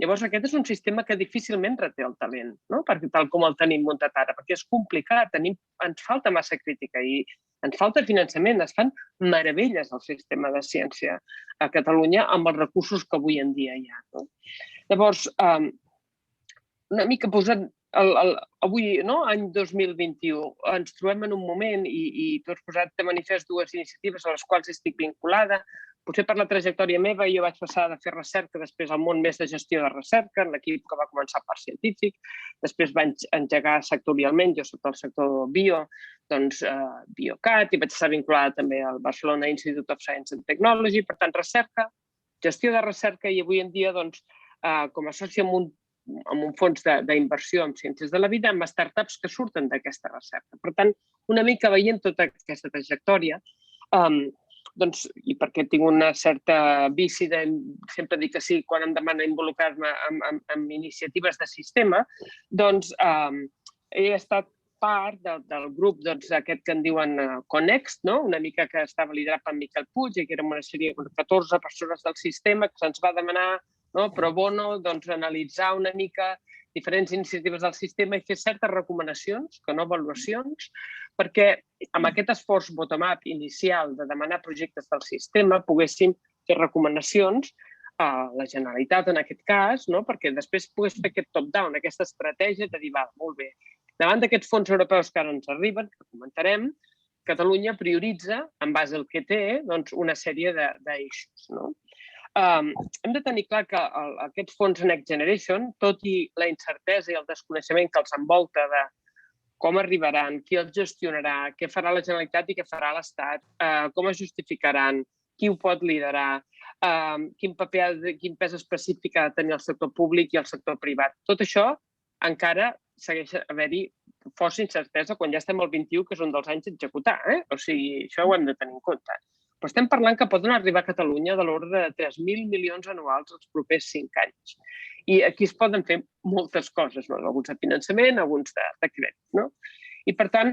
Llavors, aquest és un sistema que difícilment reté el talent, no? Tal com el tenim muntat ara, perquè és complicat, ens falta massa crítica i ens falta finançament, es fan meravelles al sistema de ciència a Catalunya amb els recursos que avui en dia hi ha. No? Llavors, una mica posant avui, any 2021, ens trobem en un moment i tu has posat de manifest dues iniciatives a les quals estic vinculada. Potser per la trajectòria meva jo vaig passar de fer recerca després al món més de gestió de recerca, en l'equip que va començar el Parc Científic. Després vaig engegar sectorialment, jo soc del sector bio, doncs Biocat, i vaig estar vinculada també al Barcelona Institute of Science and Technology. Per tant, recerca, gestió de recerca i avui en dia, doncs, com a soci amb un fons d'inversió en ciències de la vida, amb startups que surten d'aquesta recerca. Per tant, una mica veient tota aquesta trajectòria, doncs, i perquè tinc una certa vici de sempre dir que sí quan em demana involucrar-me en iniciatives de sistema, doncs he estat part del grup aquest que en diuen Connext, una mica que estava liderat per Miquel Puig i que érem una sèrie de 14 persones del sistema que se'ns va demanar pro bono analitzar una mica diferents iniciatives del sistema i fer certes recomanacions, que no avaluacions, perquè amb aquest esforç bottom-up inicial de demanar projectes del sistema poguéssim fer recomanacions a la Generalitat en aquest cas, perquè després pogués fer aquest top-down, aquesta estratègia de dir, va, molt bé, davant d'aquests fons europeus que ara ens arriben, que comentarem, Catalunya prioritza, en base al que té, una sèrie d'eixos. Hem de tenir clar que aquests fons Next Generation, tot i la incertesa i el desconeixement que els envolta de com arribaran, qui els gestionarà, què farà la Generalitat i què farà l'Estat, com es justificaran, qui ho pot liderar, quin pes específic ha de tenir el sector públic i el sector privat. Tot això encara segueix haver-hi força incertesa quan ja estem al 21, que és un dels anys d'executar. O sigui, això ho hem de tenir en compte. Però estem parlant que poden arribar a Catalunya de l'ordre de 3.000 milions anuals els propers 5 anys. I aquí es poden fer moltes coses, alguns de finançament, alguns de crèdit. I, per tant,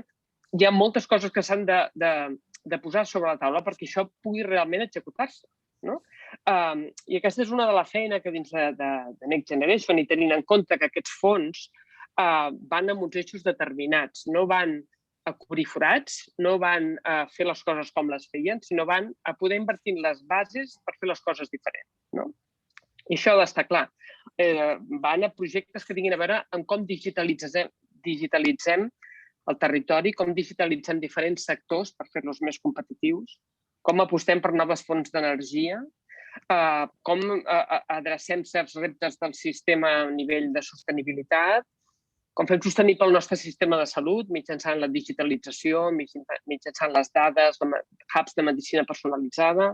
hi ha moltes coses que s'han de posar sobre la taula perquè això pugui realment executar-se. I aquesta és una de la feina que dins de Next Generation, i tenint en compte que aquests fons van amb uns eixos determinats, no van a cobrir forats, no van a fer les coses com les feien, sinó van a poder invertir les bases per fer les coses diferents. I això ha d'estar clar. Van a projectes que tinguin a veure amb com digitalitzem el territori, com digitalitzem diferents sectors per fer-los més competitius, com apostem per noves fonts d'energia, com adrecem certs reptes del sistema a nivell de sostenibilitat, com fem sostenible el nostre sistema de salut mitjançant la digitalització, mitjançant les dades, hubs de medicina personalitzada,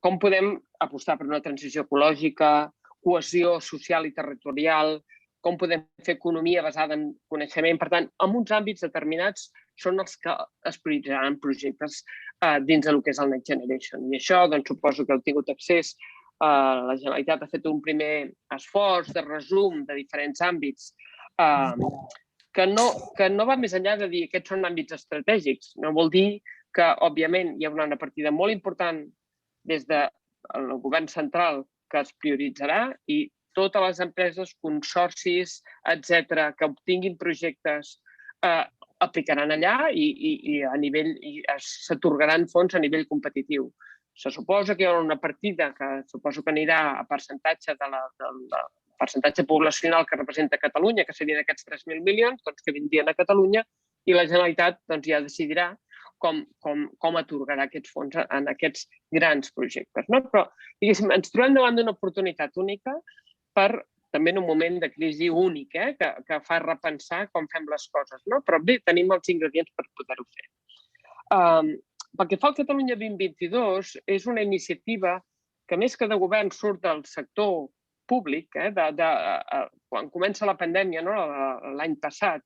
com podem apostar per una transició ecològica, cohesió social i territorial, com podem fer economia basada en coneixement. Per tant, en uns àmbits determinats són els que es prioritzaran projectes dins del que és el Next Generation. I això, suposo que heu tingut accés. La Generalitat ha fet un primer esforç de resum de diferents àmbits que no va més enllà de dir que aquests són àmbits estratègics. No vol dir que, òbviament, hi haurà una partida molt important des del govern central que es prioritzarà i totes les empreses, consorcis, etc., que obtinguin projectes aplicaran allà i s'atorgaran fons a nivell competitiu. Se suposa que hi haurà una partida que suposo que anirà a percentatge percentatge poblacional que representa Catalunya, que serien aquests 3.000 milions, que vindrien a Catalunya, i la Generalitat ja decidirà com atorgarà aquests fons en aquests grans projectes. Però, diguéssim, ens trobem davant d'una oportunitat única per, també en un moment de crisi únic, que fa repensar com fem les coses. Però bé, tenim els ingredients per poder-ho fer. Pel que fa al Catalunya 2022, és una iniciativa que més que de govern surt del sector públic, quan comença la pandèmia l'any passat,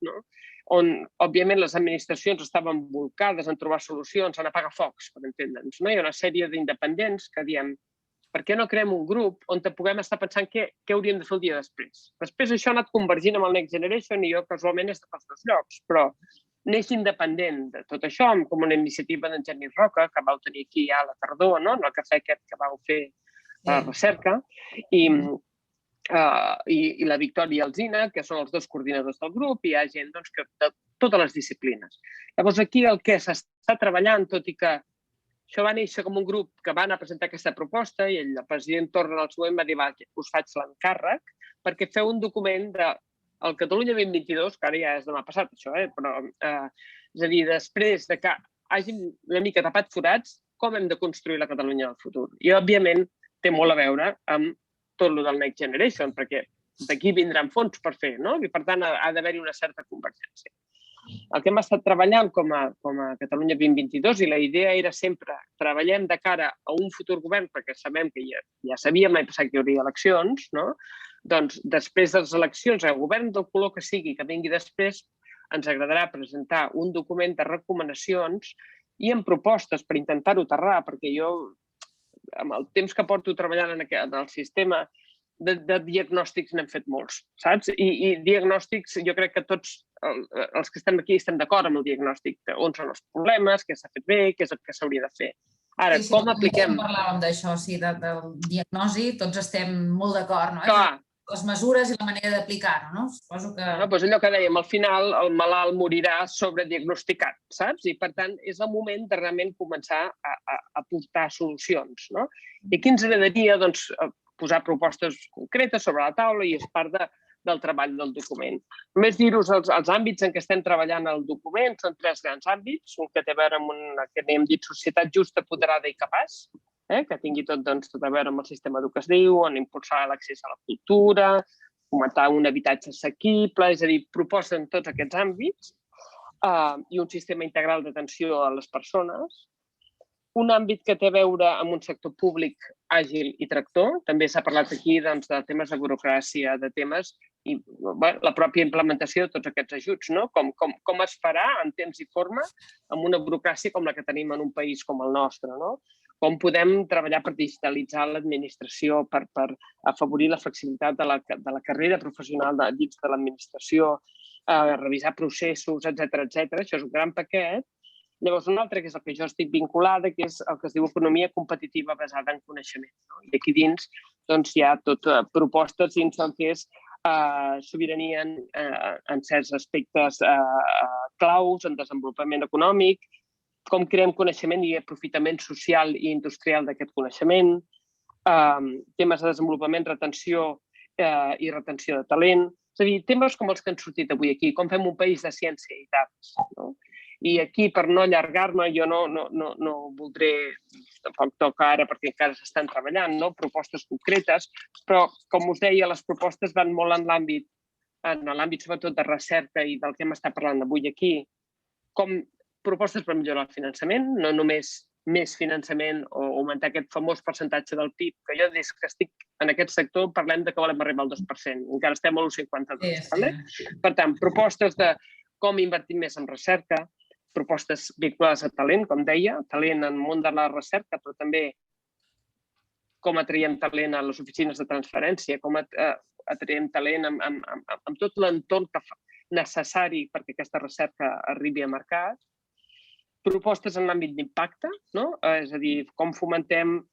on, òbviament, les administracions estaven volcades en trobar solucions, en apagar focs, per entendre'ns. Hi ha una sèrie d'independents que diem per què no creem un grup on puguem estar pensant què hauríem de fer el dia després. Després això ha anat convergint amb el Next Generation i jo casualment he estat als dos llocs, però neix independent de tot això, com una iniciativa d'en Genís Roca, que vau tenir aquí ja a la tardor, en el cafè aquest que vau fer a la recerca, i i la Victòria i el Zina, que són els dos coordinadors del grup, i hi ha gent de totes les disciplines. Llavors, aquí el que s'està treballant, tot i que això va néixer com un grup que va anar a presentar aquesta proposta i el president Torra en el seu moment va dir que us faig l'encàrrec perquè feu un document del Catalunya 2022, que ara ja és demà passat això, però és a dir, després de que hàgim una mica tapat forats, com hem de construir la Catalunya del futur. I, òbviament, té molt a veure amb tot el del Next Generation, perquè d'aquí vindran fons per fer, no? I, per tant, ha d'haver-hi una certa convergència. El que hem estat treballant com a Catalunya 2022, i la idea era sempre treballem de cara a un futur govern, perquè sabem que ja sabíem l'any passat que hi hauria eleccions, no? Doncs després de les eleccions, el govern del color que sigui, que vingui després, ens agradarà presentar un document de recomanacions i amb propostes per intentar-ho aterrar, perquè jo, amb el temps que porto treballant en el sistema de diagnòstics n'hem fet molts, saps? I diagnòstics, jo crec que tots els que estem aquí estem d'acord amb el diagnòstic, on són els problemes, què s'ha fet bé, què és el que s'hauria de fer. Ara, com apliquem... Parlàvem d'això, sí, del diagnosi, tots estem molt d'acord, no? Clar. Les mesures i la manera d'aplicar-ho, no? Suposo que... Doncs allò que dèiem, al final el malalt morirà sobrediagnosticat, saps? I, per tant, és el moment de realment començar a aportar solucions, no? I aquí ens agradaria, doncs, posar propostes concretes sobre la taula i és part del treball del document. Només dir-vos els àmbits en què estem treballant el document, són 3 grans àmbits, un que té a veure amb una que n'hem dit societat justa, apoderada i capaç, que tingui tot a veure amb el sistema educatiu, en impulsar l'accés a la cultura, fomentar un habitatge assequible, és a dir, propostes en tots aquests àmbits, i un sistema integral d'atenció a les persones. Un àmbit que té a veure amb un sector públic àgil i tractor. També s'ha parlat aquí de temes de burocràcia, de temes i la pròpia implementació de tots aquests ajuts, no? Com es farà en temps i forma amb una burocràcia com la que tenim en un país com el nostre, no? Com podem treballar per digitalitzar l'administració, per afavorir la flexibilitat de la carrera professional dins de l'administració, revisar processos, etc. Això és un gran paquet. Llavors, un altre, que és el que jo estic vinculada, que és el que es diu economia competitiva basada en coneixement. I aquí dins hi ha tot propostes dins el que és sobirania en certs aspectes claus, en desenvolupament econòmic, com creem coneixement i aprofitament social i industrial d'aquest coneixement, temes de desenvolupament, retenció i retenció de talent. És a dir, temes com els que han sortit avui aquí, com fem un país de ciència i dades. I aquí, per no allargar-me, jo no voldré, tampoc toca ara perquè encara s'estan treballant, propostes concretes, però, com us deia, les propostes van molt en l'àmbit sobretot de recerca i del que hem estat parlant avui aquí, com propostes per millorar el finançament, no només més finançament o augmentar aquest famós percentatge del PIB, que jo des que estic en aquest sector parlem de que volem arribar al 2%, encara estem a l'1,52%. Per tant, propostes de com invertir més en recerca, propostes vinculades a talent, com deia, talent en el món de la recerca, però també com atraiem talent a les oficines de transferència, com atraiem talent amb tot l'entorn necessari perquè aquesta recerca arribi a mercat. Propostes en l'àmbit d'impacte, és a dir, com fomentem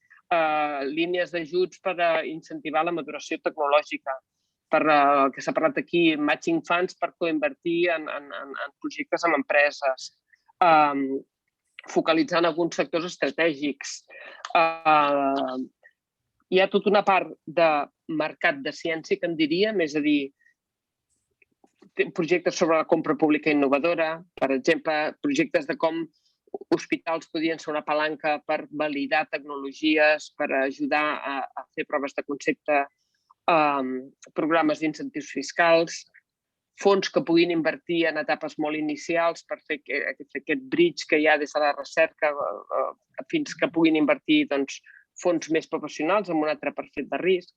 línies d'ajuts per incentivar la maduració tecnològica, per el que s'ha parlat aquí, matching funds per coinvertir en projectes amb empreses, focalitzant alguns sectors estratègics. Hi ha tota una part de mercat de ciència que en diríem, és a dir, projectes sobre la compra pública innovadora, per exemple, projectes de com hospitals podien ser una palanca per validar tecnologies, per ajudar a fer proves de concepte, programes d'incentius fiscals, fons que puguin invertir en etapes molt inicials per fer aquest bridge que hi ha des de la recerca fins que puguin invertir fons més professionals amb un altre perfil de risc.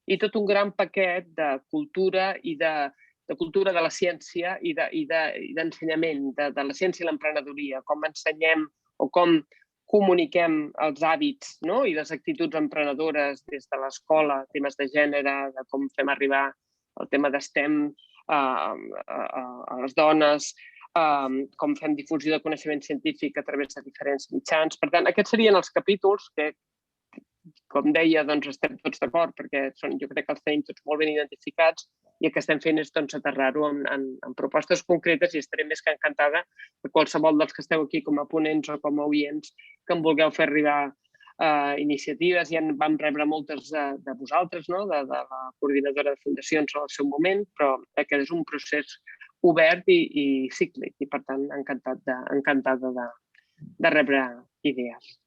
I tot un gran paquet de cultura i de cultura de la ciència i d'ensenyament, de la ciència i l'emprenedoria, com ensenyem o com comuniquem els hàbits i les actituds emprenedores des de l'escola, temes de gènere, de com fem arribar el tema d'STEM a les dones, com fem difusió de coneixement científic a través de diferents mitjans. Per tant, aquests serien els capítols que com deia, estem tots d'acord perquè jo crec que els tenim tots molt ben identificats i el que estem fent és aterrar-ho en propostes concretes i estaré més que encantada que qualsevol dels que esteu aquí com a ponents o com a oients que em vulgueu fer arribar iniciatives. Ja en vam rebre moltes de vosaltres, de la coordinadora de fundacions al seu moment, però aquest és un procés obert i cíclic i, per tant, encantada de rebre idees.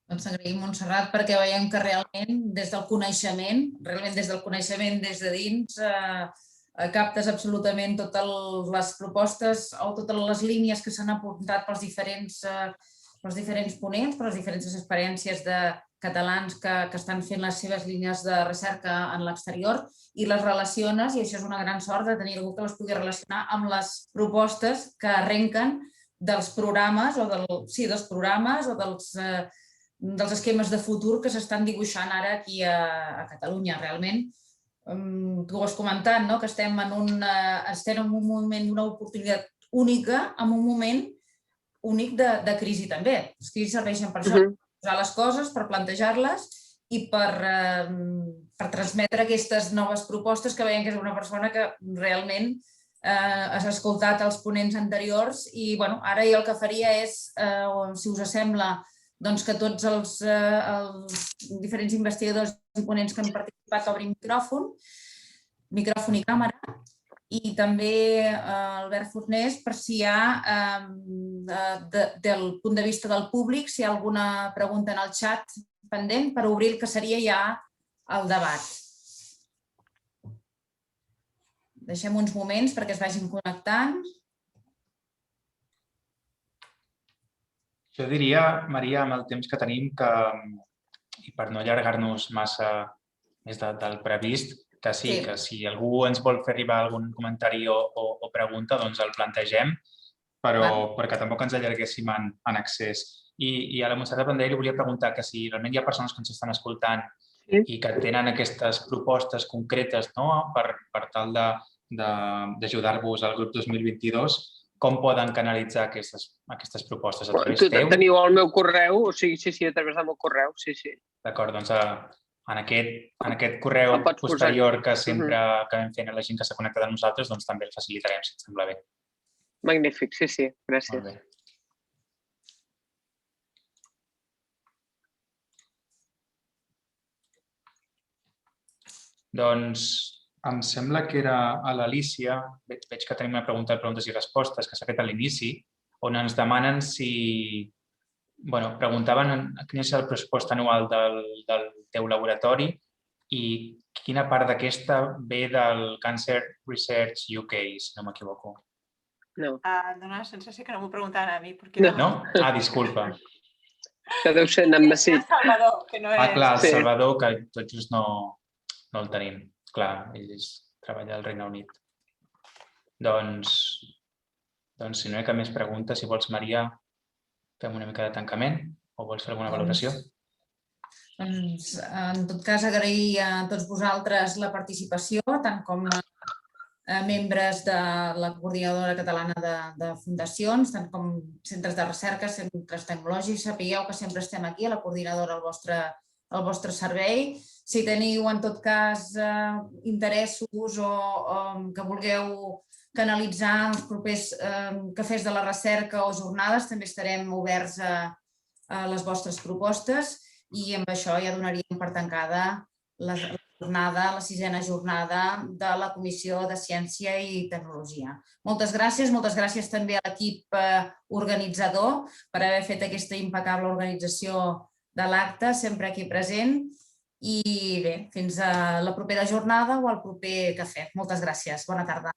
Doncs agraïm, Montserrat, perquè veiem que realment des del coneixement, des de dins, captes absolutament totes les propostes o totes les línies que s'han apuntat pels diferents ponents, per les diferents experiències de catalans que estan fent les seves línies de recerca en l'exterior i les relaciones, i això és una gran sort de tenir algú que les pugui relacionar amb les propostes que arrenquen dels programes o dels esquemes de futur que s'estan dibuixant ara aquí a Catalunya. Realment, tu ho has comentat, que estem en un moment d'una oportunitat única, en un moment únic de crisi també. Les crisis serveixen per això, per posar les coses, per plantejar-les i per transmetre aquestes noves propostes que veiem que és una persona que realment has escoltat els ponents anteriors i ara jo el que faria és, si us sembla, que tots els diferents investigadors i ponents que han participat obrin micròfon i càmera, i també Albert Fornés, per si hi ha, del punt de vista del públic, si hi ha alguna pregunta en el xat pendent per obrir el que seria ja el debat. Deixem uns moments perquè es vagin connectant. Jo diria, Maria, amb el temps que tenim, i per no allargar-nos massa més del previst, que sí, que si algú ens vol fer arribar algun comentari o pregunta, doncs el plantegem, però perquè tampoc ens allarguéssim en accés. I a la Montserrat Vendrell li volia preguntar que si realment hi ha persones que ens estan escoltant i que tenen aquestes propostes concretes per tal d'ajudar-vos al grup 2022, com poden canalitzar aquestes propostes? A través teu? Teniu el meu correu? Sí, a través del meu correu, sí. D'acord, doncs en aquest correu posterior que sempre acabem fent a la gent que s'ha connectat amb nosaltres, doncs també el facilitarem, si et sembla bé. Magnífic, sí, gràcies. Molt bé. Doncs em sembla que era a l'Alícia, veig que tenim una pregunta de preguntes i respostes que s'ha fet a l'inici, on ens demanen preguntaven quin és el pressupost anual del teu laboratori i quina part d'aquesta ve del Cancer Research UK, si no m'equivoco. No. Dóna la sensació que no m'ho preguntaven a mi. No? Disculpa. Que deu ser en Massí. El Salvador, que no és... Clar, el Salvador, que tot just no el tenim. Clar, ell treballa al Regne Unit. Doncs, si no hi ha cap més pregunta, si vols, Maria, fem una mica de tancament o vols fer alguna valoració? Doncs, en tot cas, agrair a tots vosaltres la participació, tant com a membres de la Coordinadora Catalana de Fundacions, tant com centres de recerca, centres tecnològics. Sapigueu que sempre estem aquí, a la Coordinadora, al vostre servei. Si teniu, en tot cas, interessos o que vulgueu canalitzar els propers cafès de la recerca o jornades, també estarem oberts a les vostres propostes i amb això ja donaríem per tancada la 6ª jornada de la Comissió de Ciència i Tecnologia. Moltes gràcies també a l'equip organitzador per haver fet aquesta impecable organització de l'acte, sempre aquí present. I bé, fins a la propera jornada o al proper cafè. Moltes gràcies. Bona tarda.